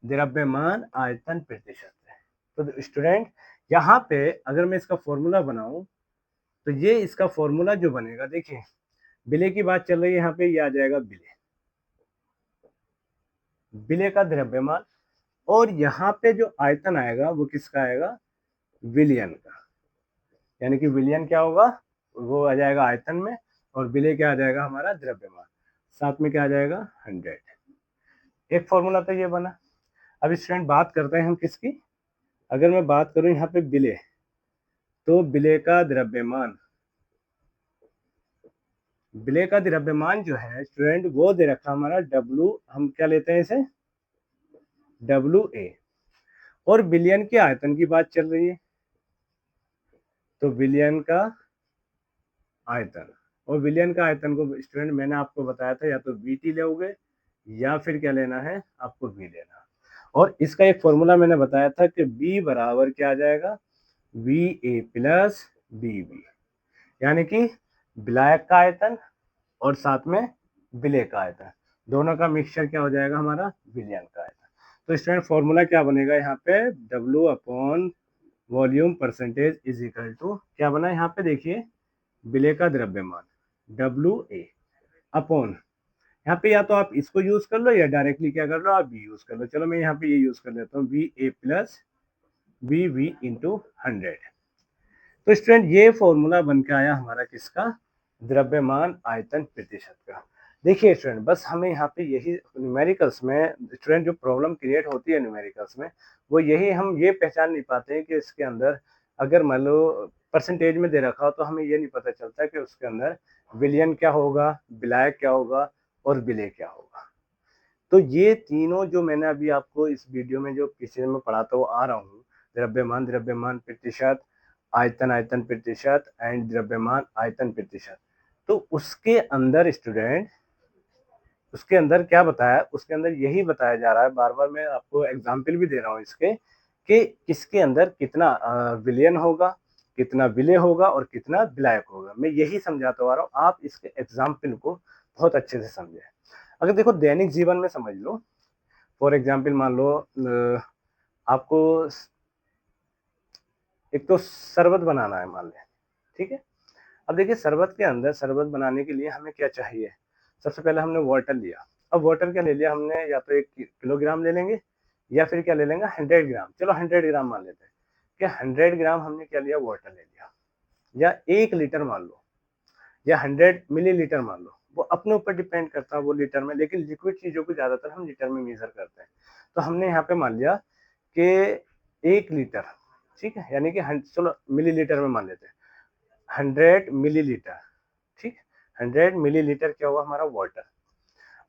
द्रव्यमान आयतन प्रतिशत से। तो स्टूडेंट यहाँ पे अगर मैं इसका फॉर्मूला बनाऊं, तो ये इसका फॉर्मूला जो बनेगा, देखिए विलेय की बात चल रही है यहाँ पे, ये आ जाएगा विलेय, विलेय का द्रव्यमान, और यहाँ पे जो आयतन आएगा वो किसका आएगा, विलियन का। यानी कि विलियन क्या होगा, वो आ जाएगा आयतन में, और विलेय क्या आ जाएगा हमारा, द्रव्यमान। साथ में क्या आ जाएगा, 100। एक फॉर्मूला तो ये बना। अब स्टूडेंट बात करते हैं हम किसकी, अगर मैं बात करूं यहाँ पे विलेय, तो विलेय का द्रव्यमान, विलेय का द्रव्यमान जो है स्टूडेंट वो दे रखा हमारा W, हम क्या लेते हैं इसे, WA। और विलियन के आयतन की बात चल रही है, तो विलियन का आयतन, और विलियन का आयतन को स्टूडेंट मैंने आपको बताया था, या तो VT लोगे या फिर क्या लेना है आपको V लेना। और इसका एक फॉर्मूला मैंने बताया था कि B बराबर क्या आ जाएगा, VA प्लस BB, यानी कि विलायक का आयतन और साथ में विलेय का आयतन, दोनों का मिक्सचर क्या हो जाएगा हमारा, विलियन का आयतन। तो स्टूडेंट फॉर्मूला क्या बनेगा यहाँ पे, W upon volume percentage is equal to क्या बना यहाँ पे, देखिए विलेय का द्रव्यमान WA अपॉन, यहाँ पे या तो आप इसको यूज कर लो या डायरेक्टली क्या कर लो, आप भी यूज कर लो। चलो मैं यहाँ पे ये यूज कर लेता हूँ, VA प्लस BB इंटू 100। तो स्टूडेंट ये फॉर्मूला बन के आया हमारा किसका, द्रव्यमान आयतन प्रतिशत का। देखिए स्टूडेंट बस हमें यहाँ पे यही न्यूमेरिकल्स में स्टूडेंट जो प्रॉब्लम क्रिएट होती है न्यूमेरिकल्स में, वो यही हम ये पहचान नहीं पाते हैं कि इसके अंदर अगर मान लो परसेंटेज में दे रखा हो, तो हमें ये नहीं पता चलता कि उसके अंदर विलियन क्या होगा, विलायक क्या होगा, और विलेय क्या होगा। तो ये तीनों जो मैंने अभी आपको इस वीडियो में जो पीछे में पढ़ाता हुआ आ रहा हूँ, द्रव्यमान द्रव्यमान प्रतिशत, आयतन आयतन प्रतिशत एंड द्रव्यमान आयतन प्रतिशत, तो उसके अंदर स्टूडेंट, उसके अंदर क्या बताया, उसके अंदर यही बताया जा रहा है, बार बार मैं आपको एग्जाम्पल भी दे रहा हूँ इसके, कि इसके अंदर कितना विलियन होगा, कितना विलेय होगा, और कितना विलायक होगा। मैं यही समझाता आ रहा हूँ, आप इसके एग्जाम्पल को बहुत अच्छे से समझे। अगर देखो दैनिक जीवन में समझ लो, फॉर एग्जाम्पल मान लो आपको एक तो शरबत बनाना है मान लें, ठीक है। अब देखिए शरबत के अंदर, शरबत बनाने के लिए हमें क्या चाहिए, सबसे पहले हमने वाटर लिया। अब वाटर क्या ले लिया हमने, या तो 1 किलोग्राम ले लेंगे, या फिर क्या ले लेंगे 100 ग्राम, चलो 100 ग्राम मान लेते हैं कि 100 ग्राम हमने क्या लिया, वाटर ले लिया। या 1 लीटर मान लो, या 100 मिलीलीटर मान लो, वो अपने ऊपर डिपेंड करता है वो लीटर में, लेकिन लिक्विड चीजों को ज्यादातर हम लीटर में मेजर करते हैं। तो हमने यहाँ पे मान लिया कि 1 लीटर, ठीक है, यानी कि चलो मिलीलीटर में मान लेते हैं, 100 मिलीलीटर, ठीक। 100 मिलीलीटर क्या हुआ हमारा वाटर।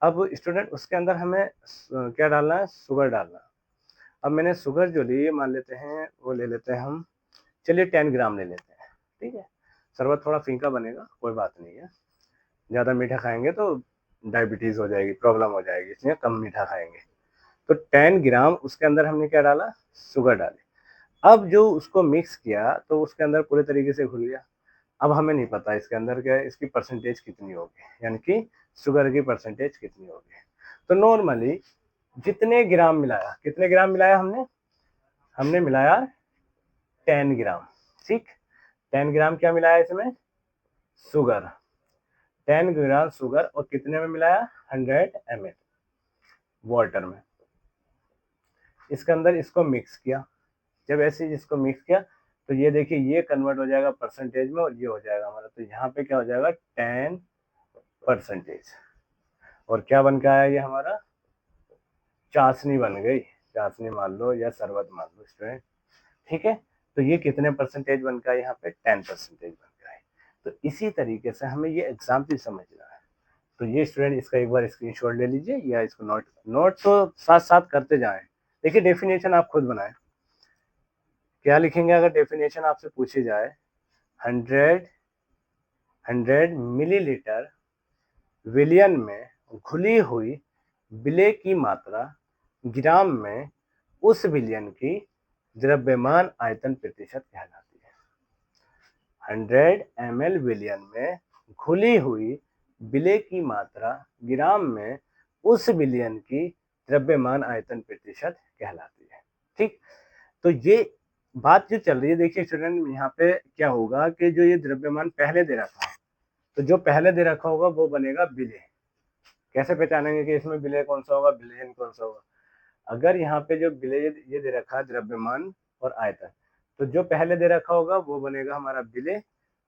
अब स्टूडेंट उसके अंदर हमें क्या डालना है, शुगर डालना है। अब मैंने शुगर जो ली मान लेते हैं, वो ले लेते हैं हम, चलिए 10 ग्राम ले लेते हैं, ठीक है। शरबत थोड़ा फीका बनेगा, कोई बात नहीं है, ज़्यादा मीठा खाएंगे तो डायबिटीज़ हो जाएगी, प्रॉब्लम हो जाएगी, इसलिए कम मीठा खाएंगे। तो 10 ग्राम उसके अंदर हमने क्या डाला, शुगर डाली। अब जो उसको मिक्स किया तो उसके अंदर पूरे तरीके से घुल गया। अब हमें नहीं पता इसके अंदर क्या इसकी परसेंटेज कितनी होगी, यानी कि शुगर की परसेंटेज कितनी होगी। तो नॉर्मली जितने ग्राम मिलाया, कितने ग्राम मिलाया हमने, हमने मिलाया 10 ग्राम। ठीक, 10 ग्राम क्या मिलाया इसमें, शुगर। 10 ग्राम शुगर और कितने में मिलाया, 100 ml वाटर में। इसके अंदर इसको मिक्स किया। जब ऐसे इसको मिक्स किया तो ये देखिए ये कन्वर्ट हो जाएगा परसेंटेज में और ये हो जाएगा हमारा, तो यहाँ पे क्या हो जाएगा 10%। और क्या बन के आया ये हमारा, चाशनी बन गई, चाशनी मान लो या शरबत मान लो स्टूडेंट। ठीक है, तो ये कितने परसेंटेज बन का यहाँ पे 10% बन का है। तो इसी तरीके से हमें ये एग्जाम्पल समझना है। तो ये स्टूडेंट इसका एक बार स्क्रीनशॉट ले लीजिए या इसको नोट नोट तो साथ साथ करते जाएं। देखिए डेफिनेशन आप खुद बनाएं। क्या लिखेंगे अगर डेफिनेशन आपसे पूछी जाए, 100 मिलीलीटर विलियन में घुली हुई विलेय की मात्रा ग्राम में उस विलियन की द्रव्यमान आयतन प्रतिशत कहलाती है। 100 ml विलियन में घुली हुई विलेय की मात्रा ग्राम में उस विलियन की द्रव्यमान आयतन प्रतिशत कहलाती है। ठीक, तो ये बात जो चल रही है, देखिए स्टूडेंट यहाँ पे क्या होगा कि जो ये द्रव्यमान पहले दे रखा है, तो जो पहले दे रखा होगा वो बनेगा विलेय। कैसे पहचानेंगे कि इसमें विलेय कौन सा होगा, विलेयन कौन सा होगा। अगर यहाँ पे जो विलेय ये दे रखा है द्रव्यमान और आयतन, तो जो पहले दे रखा होगा वो बनेगा हमारा विलेय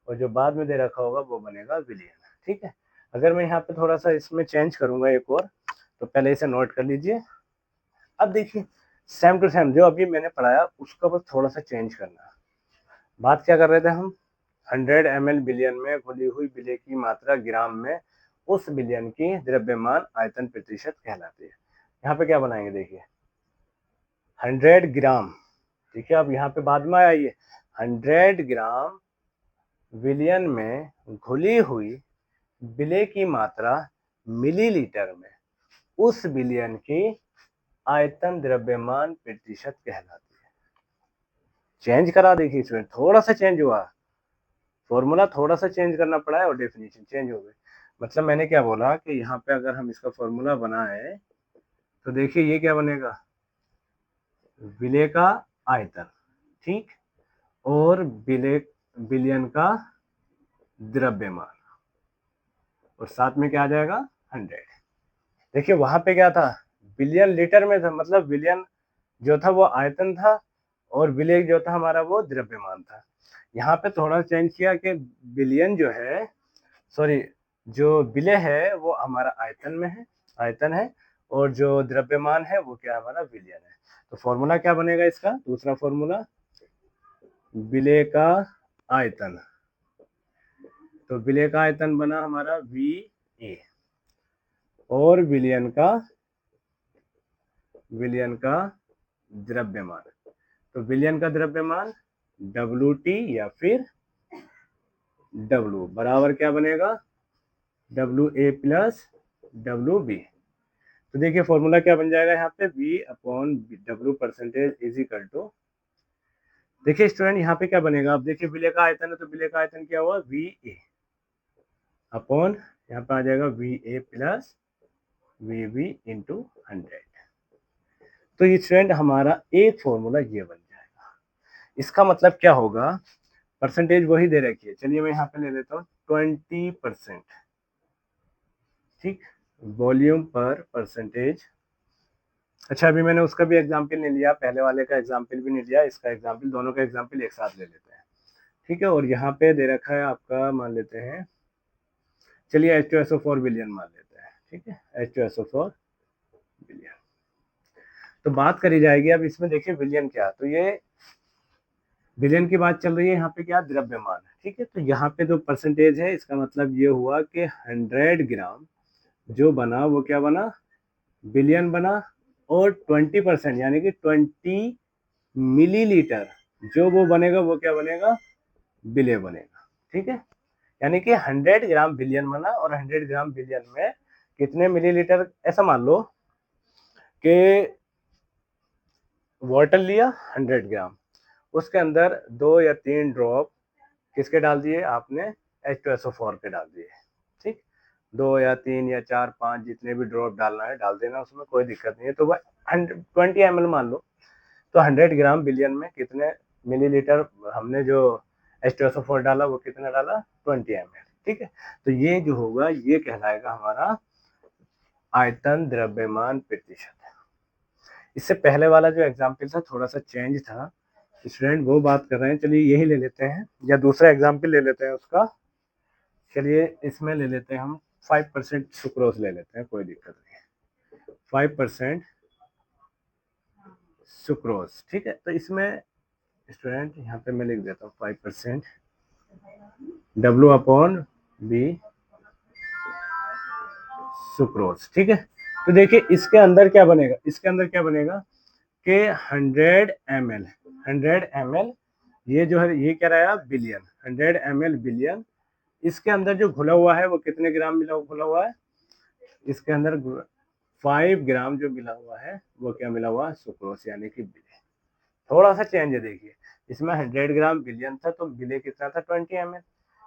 और जो बाद में दे रखा होगा वो बनेगा विलयन। ठीक है, अगर मैं यहाँ पे थोड़ा सा इसमें चेंज करूंगा एक और, तो पहले इसे नोट कर लीजिए। अब देखिए सेम टू सेम जो अभी मैंने पढ़ाया उसका बस थोड़ा सा चेंज करना है। बात क्या कर रहे थे हम, 100 ml विलियन में घुली हुई विलेय की मात्रा ग्राम में उस विलियन की द्रव्यमान आयतन प्रतिशत कहलाती है। यहाँ पे क्या बनाएंगे, देखिए 100 ग्राम, ठीक है, अब यहाँ पे बाद में आया ये 100 ग्राम विलियन में घुली हुई विलेय की मात्रा मिलीलीटर में उस विलियन की आयतन द्रव्यमान प्रतिशत कहलाती है। चेंज करा, देखिए इसमें थोड़ा सा चेंज हुआ, फॉर्मूला थोड़ा सा चेंज करना पड़ा है और डेफिनेशन चेंज हो गई। मतलब मैंने क्या बोला कि यहाँ पे अगर हम इसका फॉर्मूला बनाए तो देखिए ये क्या बनेगा, विलेय का आयतन, ठीक, और विलेय विलियन का द्रव्यमान और साथ में क्या आ जाएगा 100। देखिए वहां पे क्या था, बिलियन लीटर में था, मतलब विलियन जो था वो आयतन था और विलेय जो था हमारा वो द्रव्यमान था। यहाँ पे थोड़ा चेंज किया कि बिलियन जो है, सॉरी, जो विलेय है वो हमारा आयतन में है, आयतन है, और जो द्रव्यमान है वो क्या हमारा विलियन है। तो फॉर्मूला क्या बनेगा इसका, दूसरा फॉर्मूला विलेय का आयतन, तो विलेय का आयतन बना हमारा वी ए और विलियन का द्रव्यमान, तो विलियन का द्रव्यमान डब्ल्यू टी या फिर डब्ल्यू बराबर क्या बनेगा, W A plus W B. तो देखिए फॉर्मूला क्या बन जाएगा यहाँ पे, v upon W percentage is equal to, देखिए स्टूडेंट यहाँ पे क्या बनेगा, अब देखिए विलेय का आयतन है तो विलेय का आयतन क्या हुआ, वी ए अपॉन यहाँ पे आ जाएगा V A plus V B into 100। तो ये स्टूडेंट हमारा एक फॉर्मूला ये बन जाएगा। इसका मतलब क्या होगा, परसेंटेज वही दे रखी है, चलिए मैं यहाँ पे ले लेता हूँ 20%, ठीक, वॉल्यूम पर परसेंटेज। अच्छा अभी मैंने उसका भी एग्जाम्पल नहीं लिया, पहले वाले का एग्जाम्पल भी नहीं लिया, इसका एग्जाम्पल, दोनों का एग्जाम्पल एक साथ ले लेते हैं। ठीक है, और यहाँ पे दे रखा है आपका, मान लेते हैं, चलिए H2SO4 बिलियन मान लेते हैं, ठीक है, H2SO4 बिलियन। तो बात करी जाएगी अब इसमें, देखिए बिलियन क्या, तो ये बिलियन की बात चल रही है, यहाँ पे क्या द्रव्यमान है, ठीक है, तो यहाँ पे जो परसेंटेज है इसका मतलब ये हुआ कि 100 ग्राम जो बना वो क्या बना, बिलियन बना, और 20% यानी कि 20 मिलीलीटर जो वो बनेगा वो क्या बनेगा, बिलियन बनेगा। ठीक है, यानी कि 100 ग्राम बिलियन बना और 100 ग्राम बिलियन में कितने मिलीलीटर, ऐसा मान लो कि वाटर लिया 100 ग्राम उसके अंदर 2 या 3 ड्रॉप किसके डाल दिए आपने, H2SO4 के डाल दिए, ठीक। 2 या 3 या 4 5 जितने भी ड्रॉप डालना है डाल देना, उसमें कोई दिक्कत नहीं है। तो वह 20 ml मान लो, तो 100 ग्राम बिलियन में कितने मिलीलीटर हमने जो H2SO4 डाला, वो कितना डाला, 20 ml, ठीक है। तो ये जो होगा ये कहलाएगा हमारा आयतन द्रव्यमान प्रतिशत। इससे पहले वाला जो एग्जाम्पल था थोड़ा सा चेंज था, स्टूडेंट वो बात कर रहे हैं, चलिए यही ले लेते हैं या दूसरा एग्जाम्पल ले लेते हैं उसका। चलिए इसमें ले लेते हैं हम 5% सुक्रोज ले लेते हैं, कोई दिक्कत नहीं, 5% सुक्रोज, ठीक है। तो इसमें स्टूडेंट यहाँ पे मैं लिख देता हूँ 5% W/B सुक्रोज, ठीक है। तो देखिए इसके अंदर क्या बनेगा, इसके अंदर क्या बनेगा कि 100 ml ये जो है ये क्या रहा, बिलियन, 100 ml बिलियन। इसके अंदर जो घुला हुआ है वो कितने ग्राम मिला घुला हुआ है, इसके अंदर 5 ग्राम जो मिला हुआ है वो क्या मिला हुआ है, सुक्रोज यानी कि बिले। थोड़ा सा चेंज है, देखिए इसमें 100 ग्राम बिलियन था तो बिले कितना था, 20 ml।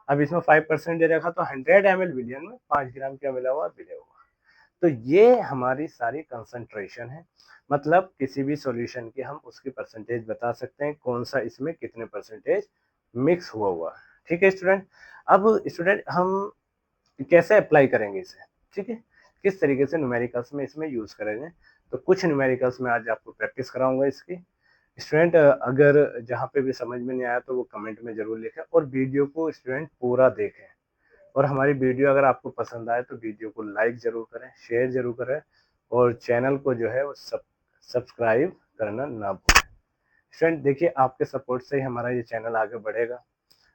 अब इसमें 5% दे रखा तो 100 ml बिलियन में 5 ग्राम क्या मिला हुआ, बिले हुआ। तो ये हमारी सारी कंसंट्रेशन है, मतलब किसी भी सॉल्यूशन की हम उसकी परसेंटेज बता सकते हैं, कौन सा इसमें कितने परसेंटेज मिक्स हुआ, ठीक है स्टूडेंट। अब स्टूडेंट हम कैसे अप्लाई करेंगे इसे, ठीक है, किस तरीके से न्यूमेरिकल्स में इसमें यूज करेंगे। तो कुछ न्यूमेरिकल्स में आज आपको प्रैक्टिस कराऊंगा इसकी। स्टूडेंट अगर जहाँ पे भी समझ में नहीं आया तो वो कमेंट में जरूर लिखें, और वीडियो को स्टूडेंट पूरा देखें। और हमारी वीडियो अगर आपको पसंद आए तो वीडियो को लाइक जरूर करें, शेयर जरूर करें, और चैनल को जो है वो सब्सक्राइब करना ना भूलें। स्टूडेंट देखिए आपके सपोर्ट से ही हमारा ये चैनल आगे बढ़ेगा।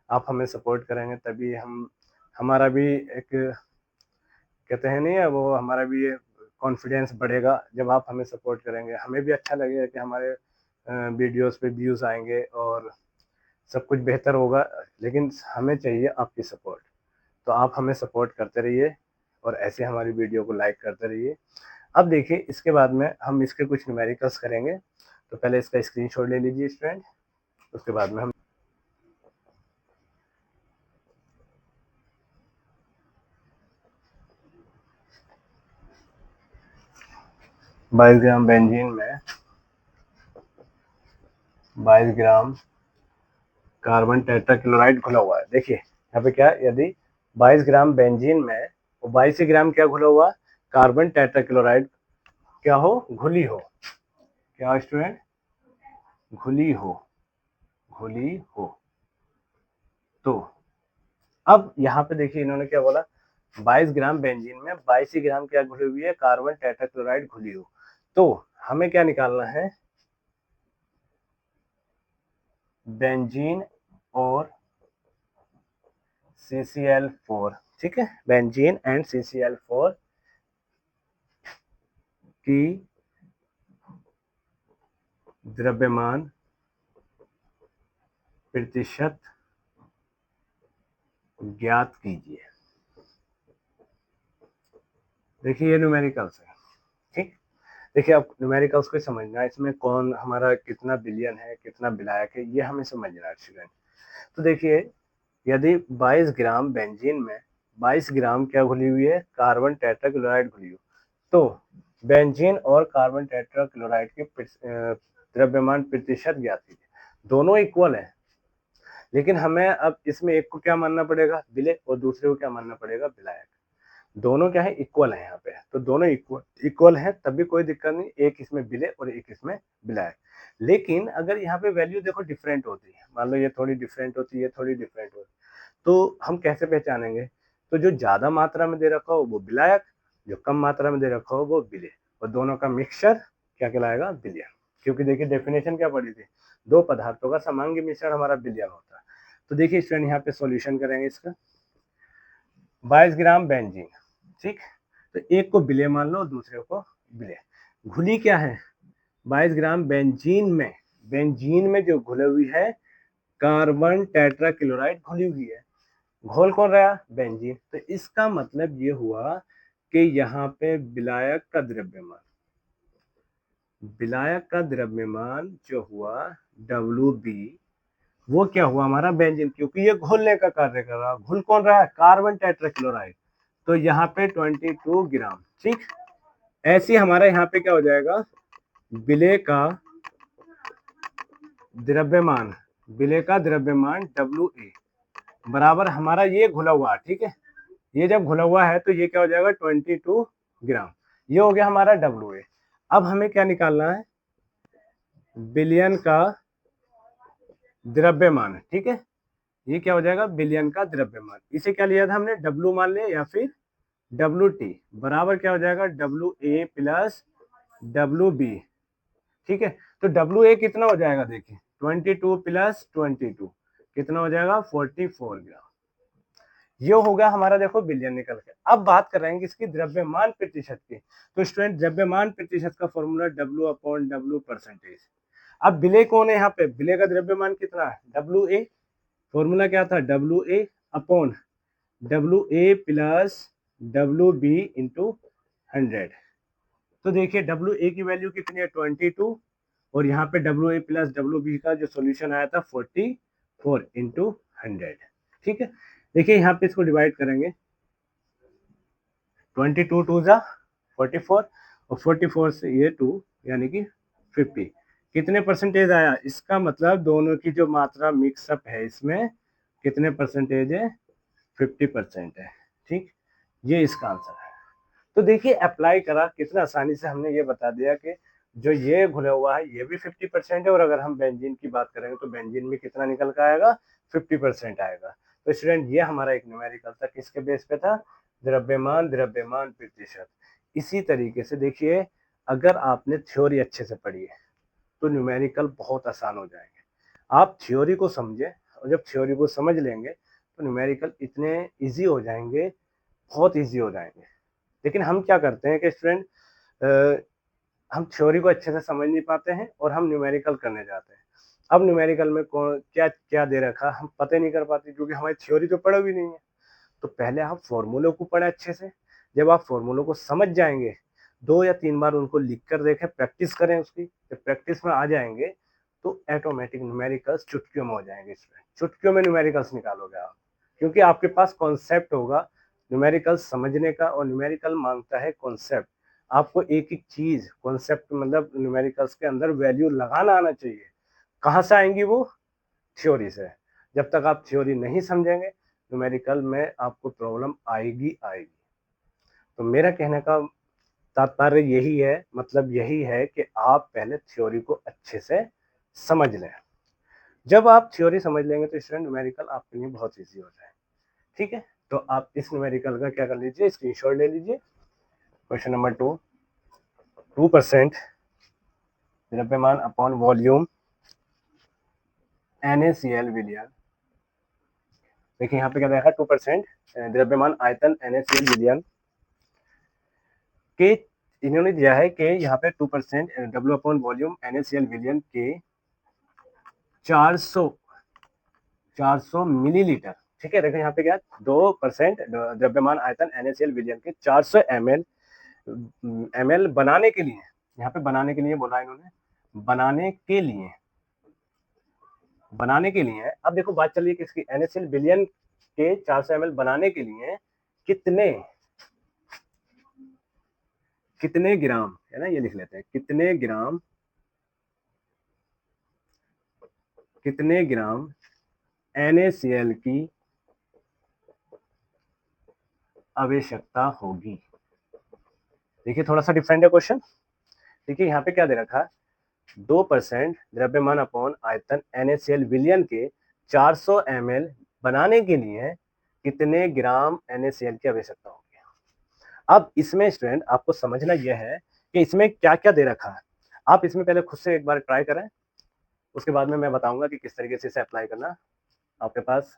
आप हमें सपोर्ट करेंगे तभी हम, हमारा भी एक कहते हैं नहीं है वो, हमारा भी ये कॉन्फिडेंस बढ़ेगा। जब आप हमें सपोर्ट करेंगे हमें भी अच्छा लगेगा कि हमारे वीडियोस पे व्यूज़ आएंगे और सब कुछ बेहतर होगा। लेकिन हमें चाहिए आपकी सपोर्ट, तो आप हमें सपोर्ट करते रहिए और ऐसे हमारी वीडियो को लाइक करते रहिए। अब देखिए इसके बाद में हम इसके कुछ न्यूमेरिकल्स करेंगे, तो पहले इसका स्क्रीनशॉट ले लीजिए स्टूडेंट, उसके बाद में हम 22 ग्राम बेंजीन में 22 ग्राम कार्बन टेट्राक्लोराइड घुला हुआ है। देखिए यहाँ पे क्या, यदि 22 ग्राम बेंजीन में 22 ग्राम क्या घुला हुआ, कार्बन टेट्राक्लोराइड क्या हो, घुली हो, क्या स्टूडेंट, घुली हो, घुली हो। तो अब यहाँ पे देखिए इन्होंने क्या बोला, 22 ग्राम बेंजीन में 22 ग्राम क्या घुली हुई है, कार्बन टेट्राक्लोराइड घुली हो। तो हमें क्या निकालना है, बेंजीन और CCl4, ठीक है, बेंजीन एंड CCl4 की द्रव्यमान प्रतिशत ज्ञात कीजिए। देखिए ये न्यूमेरिकल्स है, ठीक। देखिए अब न्यूमेरिकल्स को समझना है, इसमें कौन हमारा कितना बिलियन है कितना विलायक है ये हमें समझना है स्टूडेंट। तो देखिए यदि 22 ग्राम बेंजीन में 22 ग्राम क्या घुली हुई है, कार्बन टेट्राक्लोराइड घुली हुई, तो बेंजीन और कार्बन टेट्राक्लोराइड के द्रव्यमान प्रतिशत ज्ञात कीजिए। दोनों इक्वल है, लेकिन हमें अब इसमें एक को क्या मानना पड़ेगा, विलेय, और दूसरे को क्या मानना पड़ेगा, विलायक। दोनों क्या है, इक्वल है यहाँ पे, तो दोनों इक्वल है तब भी कोई दिक्कत नहीं, एक इसमें विलेय और एक इसमें विलायक। लेकिन अगर यहाँ पे वैल्यू देखो डिफरेंट होती है, मान लो ये थोड़ी डिफरेंट होती है, थोड़ी डिफरेंट होती है, तो हम कैसे पहचानेंगे, तो जो ज्यादा मात्रा में दे रखा हो वो विलायक, जो कम मात्रा में दे रखा हो वो विलेय, और दोनों का मिक्सचर क्या कहलाएगा, विलयन। क्योंकि देखिए डेफिनेशन क्या पड़ी थी, दो पदार्थों का समांगी मिश्रण हमारा विलयन होता है। तो देखिए स्टूडेंट यहाँ पे सॉल्यूशन करेंगे इसका, 22 ग्राम बेंजीन, ठीक, तो एक को विलेय मान लो, दूसरे को विलेय। घुली क्या है, 22 ग्राम बेंजीन में जो घुली हुई है कार्बन टेट्राक्लोराइड घुली हुई है। घोल कौन रहा, बेंजीन। तो इसका मतलब ये हुआ कि यहाँ पे विलायक का द्रव्यमान जो हुआ WB वो क्या हुआ हमारा बेंजीन, क्योंकि ये घुलने का कार्य कर रहा है। घुल कौन रहा है? Carbon tetrachloride. तो यहाँ पे 22 ग्राम। ठीक, ऐसे हमारा यहाँ पे क्या हो जाएगा, विलेय का द्रव्यमान, विलेय का द्रव्यमान WA बराबर हमारा ये घुला हुआ। ठीक है, ये जब घुला हुआ है तो ये क्या हो जाएगा 22 ग्राम। ये हो गया हमारा WA। अब हमें क्या निकालना है, बिलियन का द्रव्यमान। ठीक है, ये क्या हो जाएगा, बिलियन का द्रव्यमान। इसे क्या लिया था हमने, W मान लिया या फिर WT बराबर क्या हो जाएगा, WA प्लस WB। ठीक है, तो WA कितना हो जाएगा, देखिए 22 प्लस 22 कितना हो जाएगा 44 ग्राम। ये हो गया हमारा, देखो बिलियन निकल के। अब बात कर रहे हैं इसकी द्रव्यमान प्रतिशत की। तो स्टूडेंट द्रव्यमान प्रतिशत का फॉर्मूला W/W परसेंटेज। अब विलेय कौन है यहाँ पे, विलेय का द्रव्यमान कितना है WA। फॉर्मूला क्या था, WA upon WA plus WB into 100। तो देखिए WA की वैल्यू कितनी है 22, और यहाँ पे WA प्लस WB का जो सॉल्यूशन आया था 44 इंटू 100। ठीक है, देखिए यहाँ पे इसको डिवाइड करेंगे, 22 टू जा 44, और 44 से ये 2 यानी कि 50। कितने परसेंटेज आया, इसका मतलब दोनों की जो मात्रा मिक्सअप है इसमें कितने परसेंटेज है, 50% है। ठीक, ये इसका आंसर है। तो देखिए अप्लाई करा कितना आसानी से, हमने ये बता दिया कि जो ये घुला हुआ है ये भी 50% है, और अगर हम बेंजीन की बात करेंगे तो बेंजीन में कितना निकल कर आएगा, 50% आएगा। तो स्टूडेंट ये हमारा एक न्यूमेरिकल था, किसके बेस पे था, द्रव्यमान, द्रव्यमान प्रतिशत। इसी तरीके से देखिए, अगर आपने थ्योरी अच्छे से पढ़ी है तो न्यूमेरिकल बहुत आसान हो जाएंगे। आप थ्योरी को समझे, और जब थ्योरी को समझ लेंगे तो न्यूमेरिकल इतने इजी हो जाएंगे, बहुत इजी हो जाएंगे। लेकिन हम क्या करते हैं कि स्टूडेंट, हम थ्योरी को अच्छे से समझ नहीं पाते हैं और हम न्यूमेरिकल करने जाते हैं। अब न्यूमेरिकल में कौन क्या क्या दे रखा हम पता नहीं कर पाते, क्योंकि हमारी थ्योरी तो पढ़ा भी नहीं है। तो पहले आप फॉर्मूलों को पढ़े अच्छे से। जब आप फॉर्मूलों को समझ जाएंगे, 2 या 3 बार उनको लिख कर देखें, प्रैक्टिस करें उसकी, जब प्रैक्टिस में आ जाएंगे तो ऑटोमेटिक न्यूमेरिकल्स चुटकियों में हो जाएंगे। इसमें चुटकियों में न्यूमेरिकल्स निकालोगे आप, क्योंकि आपके पास कॉन्सेप्ट होगा न्यूमेरिकल्स समझने का, और न्यूमेरिकल मांगता है कॉन्सेप्ट। आपको एक एक चीज कॉन्सेप्ट, मतलब न्यूमेरिकल्स के अंदर वैल्यू लगाना आना चाहिए। कहाँ से आएंगी वो, थ्योरी से। जब तक आप थ्योरी नहीं समझेंगे न्यूमेरिकल में आपको प्रॉब्लम आएगी आएगी। तो मेरा कहने का तात्पर्य यही है, मतलब यही है कि आप पहले थ्योरी को अच्छे से समझ लें। जब आप थ्योरी समझ लेंगे तो स्टूडेंट न्यूमेरिकल आपके लिए बहुत ईजी हो जाए। ठीक है, तो आप इस न्यूमेरिकल का क्या कर लीजिए, स्क्रीनशॉट ले लीजिए। क्वेश्चन नंबर 2, 2% द्रव्यमान अपॉन वॉल्यूम NaCl विलियन। देखिए यहाँ पे क्या देखा, 2% द्रव्यमान आयतन NaCl विलियन के, इन्होंने दिया है कि यहाँ पे 2% W अपॉन वॉल्यूम NaCl विलियन के 400 मिलीलीटर। ठीक है, देखो यहाँ पे क्या, 2% द्रव्यमान आयतन NaCl विलियन के 400 ml बनाने के लिए, यहाँ पे बनाने के लिए बोला इन्होंने, बनाने के लिए। अब देखो बात चल रही है किसकी, NaCl विलियन के 400 ml बनाने के लिए कितने कितने ग्राम, है ना, ये लिख लेते हैं, कितने ग्राम NaCl की आवश्यकता होगी। देखिए थोड़ा सा डिफरेंट है क्वेश्चन। देखिए यहाँ पे क्या दे रखा है, 2% द्रव्यमान अपॉन आयतन NaCl विलियन के 400 ml बनाने के लिए कितने ग्राम NaCl की आवश्यकता होगी। अब इसमें स्टूडेंट आपको समझना यह है कि इसमें क्या क्या दे रखा है। आप इसमें पहले खुद से एक बार ट्राई करें, उसके बाद में मैं बताऊंगा कि किस तरीके से इसे अप्लाई करना। आपके पास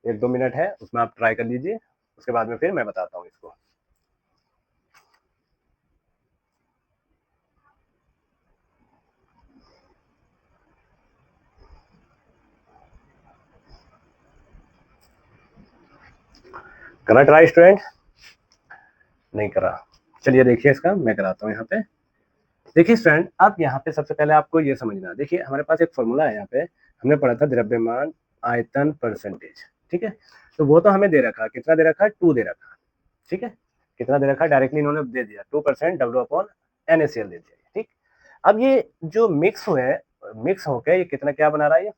1-2 मिनट है, उसमें आप ट्राई कर लीजिए, उसके बाद में फिर मैं बताता हूँ इसको। करा ट्राई स्टूडेंट, नहीं करा, चलिए देखिए इसका मैं कराता हूँ यहाँ पे। देखिए स्टूडेंट, अब यहाँ पे सबसे पहले आपको ये समझना, देखिए हमारे पास एक फॉर्मूला है, यहाँ पे हमने पढ़ा था द्रव्यमान आयतन परसेंटेज, ठीक है। तो वो तो हमें दे रखा, कितना दे रखा, 2 दे रखा, ठीक है। कितना दे रखा, डायरेक्टली इन्होंने दे दिया 2% W अपॉन NaCl दे दिया, ठीक। अब ये जो मिक्स हुआ है, मिक्स होकर ये कितना क्या बना रहा है, ये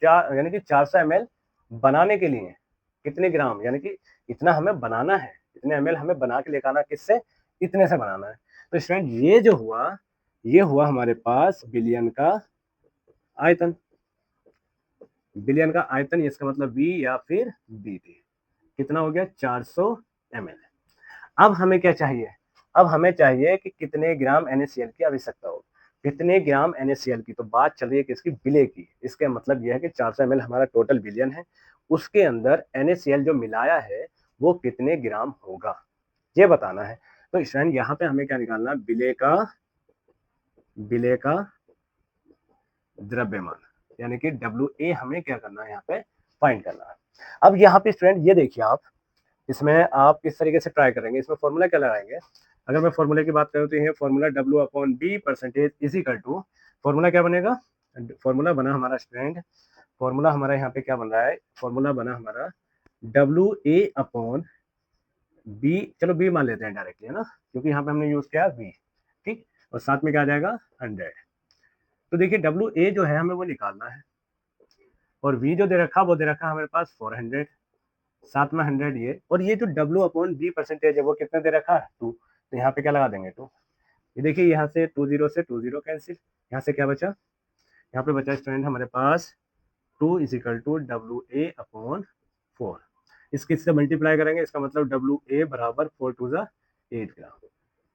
चार यानी कि 400 ml बनाने के लिए कितने ग्राम, यानी कि इतना हमें बनाना है, इतने ml हमें बना के लेकर आना, किससे, इतने से बनाना है। तो स्टूडेंट ये जो हुआ, ये हुआ हमारे पास बिलियन का आयतन, बिलियन का आयतन, इसका मतलब V या फिर BT कितना हो गया, 400 ml। अब हमें क्या चाहिए, अब हमें चाहिए कि कितने ग्राम NaCl की आवश्यकता हो, कितने ग्राम NaCl की। तो बात चल रही है किसकी, विलय की। इसका मतलब यह है कि 400 ml हमारा टोटल बिलियन है, उसके अंदर NaCl जो मिलाया है वो कितने ग्राम होगा, ये बताना है। तो स्टूडेंट यहाँ पे हमें क्या निकालना, विलय का द्रव्यमान, यानी कि WA हमें क्या करना है, यहाँ पे फाइंड करना है। अब यहाँ पे स्टूडेंट ये देखिए, आप इसमें आप किस तरीके से ट्राई करेंगे, इसमें फॉर्मूला क्या लगाएंगे। अगर मैं फॉर्मूले की बात करूँ तो ये formula W upon B percentage is equal to, formula क्या बनेगा, फॉर्मूला बना हमारा स्टूडेंट, फॉर्मूला हमारा यहाँ पे क्या बन रहा है, फॉर्मूला बना हमारा WA अपॉन B, चलो B मान लेते हैं डायरेक्टली, है ना, क्योंकि यहाँ पे हमने यूज किया B, ठीक। और साथ में क्या आ जाएगा, 100। तो देखिए WA जो है हमें वो निकालना है, और V जो दे रखा वो दे रखा हमारे पास 400, साथ में 100 ये, और ये जो W अपॉन B परसेंटेज है वो कितने दे रखा है, 2। तो यहाँ पे क्या लगा देंगे, 2। ये देखिए यहाँ से 20 से 20 कैंसिल, यहाँ से क्या बचा, यहाँ पे बचा स्टूडेंट हमारे पास 2 is equal to WA upon 4। इसके इससे मल्टीप्लाई करेंगे, इसका मतलब WA बराबर 4 टू ज़ा 8 ग्राम।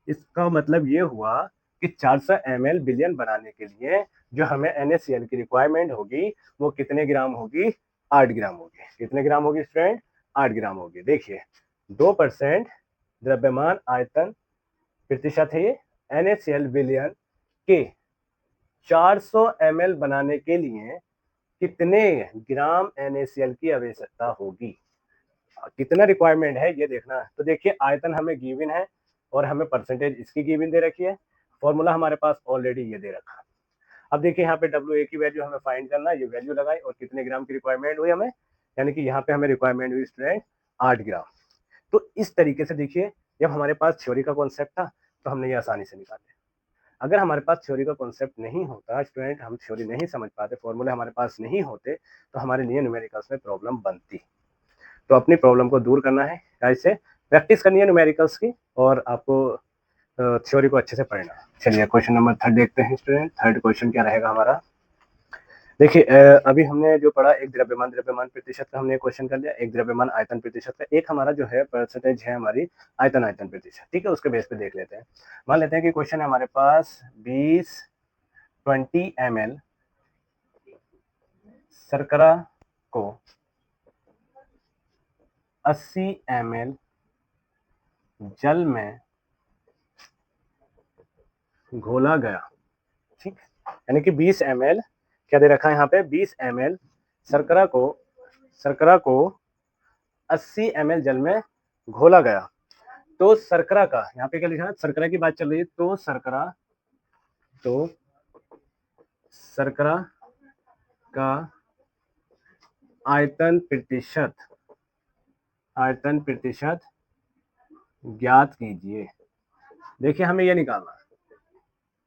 इसका मतलब ये हुआ कि 400 ml बिलियन बनाने के लिए जो हमें NaCl की रिक्वायरमेंट होगी वो कितने ग्राम होगी, 8 ग्राम होगी। कितने ग्राम होगी स्टूडेंट, 8 ग्राम होगी। देखिए 2% द्रव्यमान आयतन प्रतिशत है ये, NaCl बिलियन के 400 ml बनाने के लिए कितने ग्राम NaCl की आवश्यकता होगी, कितना रिक्वायरमेंट है ये देखना है। तो देखिए आयतन हमें गिवन है और हमें परसेंटेज इसकी गिवन दे रखी है, फॉर्मूला हमारे पास ऑलरेडी ये दे रखा है। अब देखिए यहाँ पे WA की वैल्यू हमें फाइंड करना है, ये वैल्यू लगाई और कितने ग्राम की रिक्वायरमेंट हुई हमें, यानी कि यहाँ पे हमें रिक्वायरमेंट हुई स्टूडेंट 8 ग्राम। तो इस तरीके से देखिए, जब हमारे पास थ्योरी का कॉन्सेप्ट था तो हमने ये आसानी से निकाल लिया। अगर हमारे पास थ्योरी का कॉन्सेप्ट नहीं होता स्टूडेंट, हम थ्योरी नहीं समझ पाते, फॉर्मूले हमारे पास नहीं होते, तो हमारे लिए न्यूमेरिकल्स में प्रॉब्लम बनती। तो अपनी प्रॉब्लम को दूर करना है, कैसे, प्रैक्टिस करनी है न्यूमेरिकल्स की, और आपको थ्योरी को अच्छे से पढ़ना है। चलिए क्वेश्चन नंबर 3 देखते हैं स्टूडेंट। थर्ड क्वेश्चन क्या रहेगा हमारा, देखिए अभी हमने जो पढ़ा, एक द्रव्यमान द्रव्यमान प्रतिशत का हमने क्वेश्चन कर लिया, एक द्रव्यमान आयतन प्रतिशत का, एक हमारा जो है परसेंटेज है हमारी आयतन आयतन प्रतिशत, ठीक है। उसके बेस पे देख लेते हैं। मान लेते हैं कि क्वेश्चन है हमारे पास 20 ml शर्करा को 80 ml जल में घोला गया, ठीक। यानी कि 20 ml क्या दे रखा है यहाँ पे, 20 ml शर्करा को 80 ml जल में घोला गया। तो शर्करा का यहाँ पे क्या लिखा है, शर्करा की बात चल रही है, तो शर्करा का आयतन प्रतिशत ज्ञात कीजिए। देखिए हमें ये निकालना है,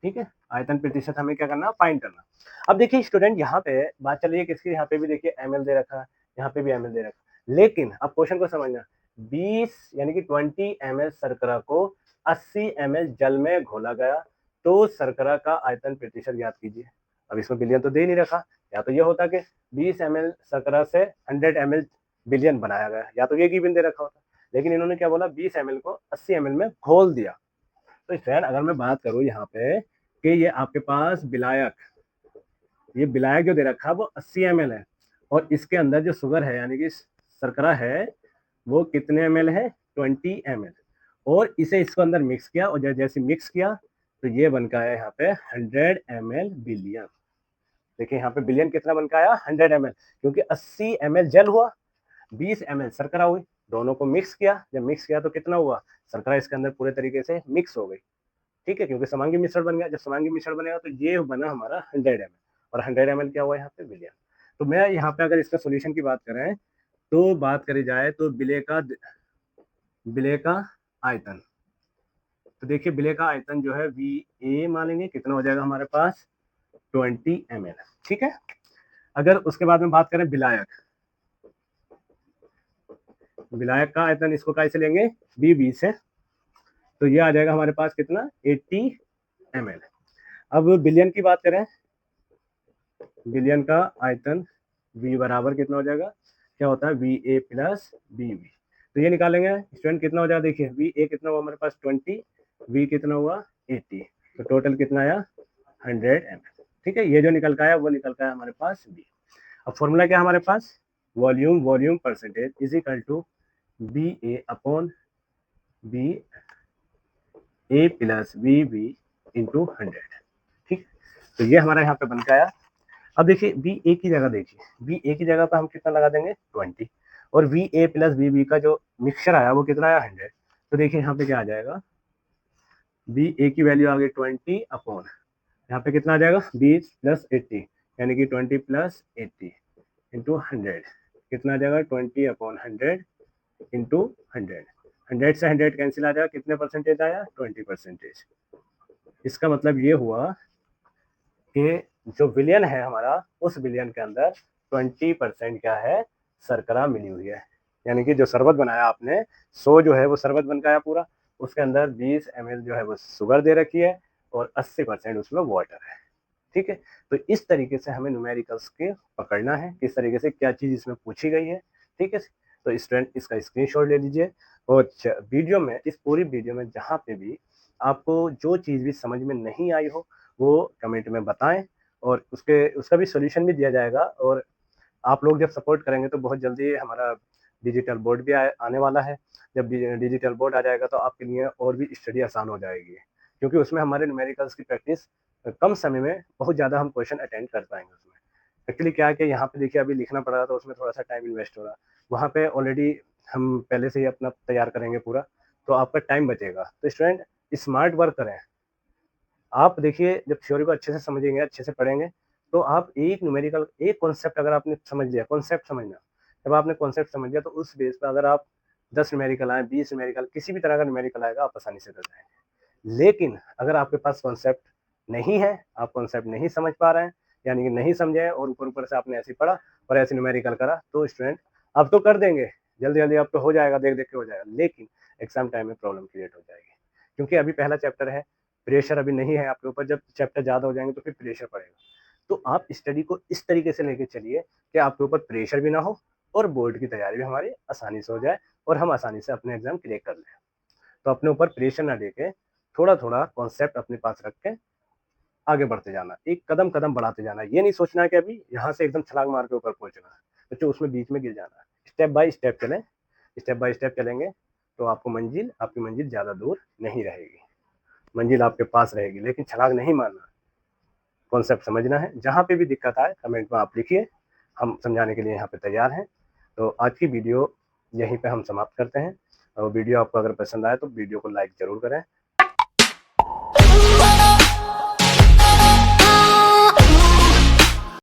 ठीक है। आयतन प्रतिशत हमें क्या करना, फाइंड करना। अब देखिए स्टूडेंट, यहाँ पे बात चल रही है किसकी, यहाँ पे भी देखिए ml दे रखा है, यहाँ पे भी ml दे रखा है, लेकिन अब क्वेश्चन को समझना, 20 यानी कि 20 ml शर्करा को 80 ml जल में घोला गया, तो शर्करा का आयतन प्रतिशत ज्ञात कीजिए। अब इसमें बिलियन तो दे नहीं रखा, या तो ये होता कि 20 ml शर्करा से 100 ml बिलियन बनाया गया, या तो ये गिवन दे रखा होता, लेकिन इन्होंने क्या बोला, 20 ml को 80 ml में घोल दिया। तो फ्रेंड अगर मैं बात करूं यहाँ पे कि ये आपके पास विलायक, ये विलायक जो दे रखा है वो 80 ml है, और इसके अंदर जो शुगर है यानी कि शर्करा है वो कितने ml है, 20 ml, और इसे इसको अंदर मिक्स किया, और जैसे मिक्स किया तो ये बन का है यहाँ पे 100 ml बिलियन। देखिए यहाँ पे बिलियन कितना बन का आया, 100 ml, क्योंकि 80 ml जल हुआ, 20 ml शर्करा हुई, दोनों को मिक्स किया, जब मिक्स किया तो कितना हुआ, शर्करा इसके अंदर पूरे तरीके से मिक्स हो गई, ठीक है, क्योंकि समांगी मिश्रण बन गया। जब समांगी मिश्रण बनेगा तो ये बना हमारा 100 ml, और 100 ml क्या हुआ यहाँ पे, विलयन। तो मैं यहाँ पे अगर इसका सोल्यूशन की बात करें तो बात करी जाए तो विलेय का आयतन, तो देखिए विलेय का आयतन जो है VA मानेंगे, कितना हो जाएगा हमारे पास 20 ml। ठीक है, अगर उसके बाद में बात करें विलायक का आयतन, इसको कैसे लेंगे, BB से, तो ये आ जाएगा हमारे पास कितना 80 ml। अब विलयन की बात करें, विलयन का आयतन V बराबर कितना हो जाएगा, क्या होता है VA प्लस BB, तो ये निकालेंगे स्टूडेंट, कितना हो जाएगा, देखिए VA कितना हुआ हमारे पास 20, V कितना हुआ 80, तो टोटल कितना आया 100 ml। ठीक है, ये जो निकल का आया वो निकल का आया हमारे पास B। अब फॉर्मूला क्या है हमारे पास, volume percentage is equal to BA upon BA plus BB into 100। ठीक, तो ये हमारा यहाँ पे बन के आया। अब देखिए BA की जगह, देखिए BA की जगह पे हम कितना लगा देंगे 20, और VA प्लस BB का जो मिक्सचर आया वो कितना आया 100, तो देखिए यहाँ पे क्या आ जाएगा, BA की वैल्यू आ गई 20 अपॉन, यहाँ पे कितना आ जाएगा 20 प्लस 80, यानी कि 20 प्लस 80 इंटू 100, कितना आ जाएगा 20 अपॉन 100 इंटू 100, 100 से 100 कैंसिल आ जाएगा, कितने परसेंटेज आया 20%। इसका मतलब ये हुआ कि जो विलियन है हमारा, उस विलियन के अंदर 20% क्या है, शर्करा मिली हुई है। यानी कि जो शरबत बनाया आपने 100 जो है वो शरबत बन गया पूरा, उसके अंदर 20 ml जो है वो शुगर दे रखी है, और 80% उसमें वाटर है। ठीक है, तो इस तरीके से हमें न्यूमेरिकल्स के पकड़ना है, किस तरीके से क्या चीज़ इसमें पूछी गई है। ठीक है, तो स्टूडेंट इसका स्क्रीनशॉट ले लीजिए, और वीडियो में, इस पूरी वीडियो में जहाँ पे भी आपको जो चीज़ भी समझ में नहीं आई हो वो कमेंट में बताएं, और उसका भी सोल्यूशन भी दिया जाएगा। और आप लोग जब सपोर्ट करेंगे तो बहुत जल्दी हमारा डिजिटल बोर्ड भी आने वाला है। जब डिजिटल बोर्ड आ जाएगा तो आपके लिए और भी स्टडी आसान हो जाएगी, क्योंकि उसमें हमारे न्यूमेरिकल्स की प्रैक्टिस कम समय में बहुत ज़्यादा हम क्वेश्चन अटेंड कर पाएंगे उसमें। एक्चुअली क्या है कि यहाँ पे देखिए अभी लिखना पड़ रहा था, उसमें थोड़ा सा टाइम इन्वेस्ट हो रहा, वहाँ पे ऑलरेडी हम पहले से ही अपना तैयार करेंगे पूरा, तो आपका टाइम बचेगा। तो स्टूडेंट स्मार्ट वर्क करें। आप देखिए जब थ्योरी को अच्छे से समझेंगे, अच्छे से पढ़ेंगे, तो आप एक न्यूमेरिकल, एक कॉन्सेप्ट अगर आपने समझ लिया, कॉन्सेप्ट समझना, जब आपने कॉन्सेप्ट समझ लिया तो उस बेस पर अगर आप 10 न्यूमेरिकल आए, 20 न्यूमेरिकल, किसी भी तरह का न्यूमेरिकल आएगा आप आसानी से कर जाएंगे। लेकिन अगर आपके पास कॉन्सेप्ट नहीं है, आप कॉन्सेप्ट नहीं समझ पा रहे हैं, यानी कि नहीं समझे और ऊपर ऊपर से आपने ऐसे पढ़ा और ऐसे न्यूमेरिकल करा, तो स्टूडेंट आप तो कर देंगे, जल्दी जल्दी आप तो हो जाएगा, देख देख के हो जाएगा, लेकिन एग्जाम टाइम में प्रॉब्लम क्रिएट हो जाएगी। क्योंकि अभी पहला चैप्टर है, प्रेशर अभी नहीं है आपके ऊपर, जब चैप्टर ज़्यादा हो जाएंगे तो फिर प्रेशर पड़ेगा। तो आप स्टडी को इस तरीके से लेके चलिए कि आपके ऊपर प्रेशर भी ना हो, और बोर्ड की तैयारी भी हमारी आसानी से हो जाए, और हम आसानी से अपने एग्जाम क्लियर कर लें। तो अपने ऊपर प्रेशर ना लेके थोड़ा थोड़ा कॉन्सेप्ट अपने पास रख के आगे बढ़ते जाना, एक कदम कदम बढ़ाते जाना। ये नहीं सोचना है कि अभी यहाँ से एकदम छलांग मार के ऊपर पहुंचना है, बच्चों उसमें बीच में गिर जाना है। स्टेप बाय स्टेप चलें, स्टेप बाय स्टेप चलेंगे तो आपकी मंजिल ज़्यादा दूर नहीं रहेगी, मंजिल आपके पास रहेगी, लेकिन छलांग नहीं मारना, कॉन्सेप्ट समझना है। जहाँ पे भी दिक्कत आए कमेंट में आप लिखिए, हम समझाने के लिए यहाँ पे तैयार हैं। तो आज की वीडियो यहीं पे हम समाप्त करते हैं, और वीडियो आपको अगर पसंद आए तो वीडियो को लाइक ज़रूर करें,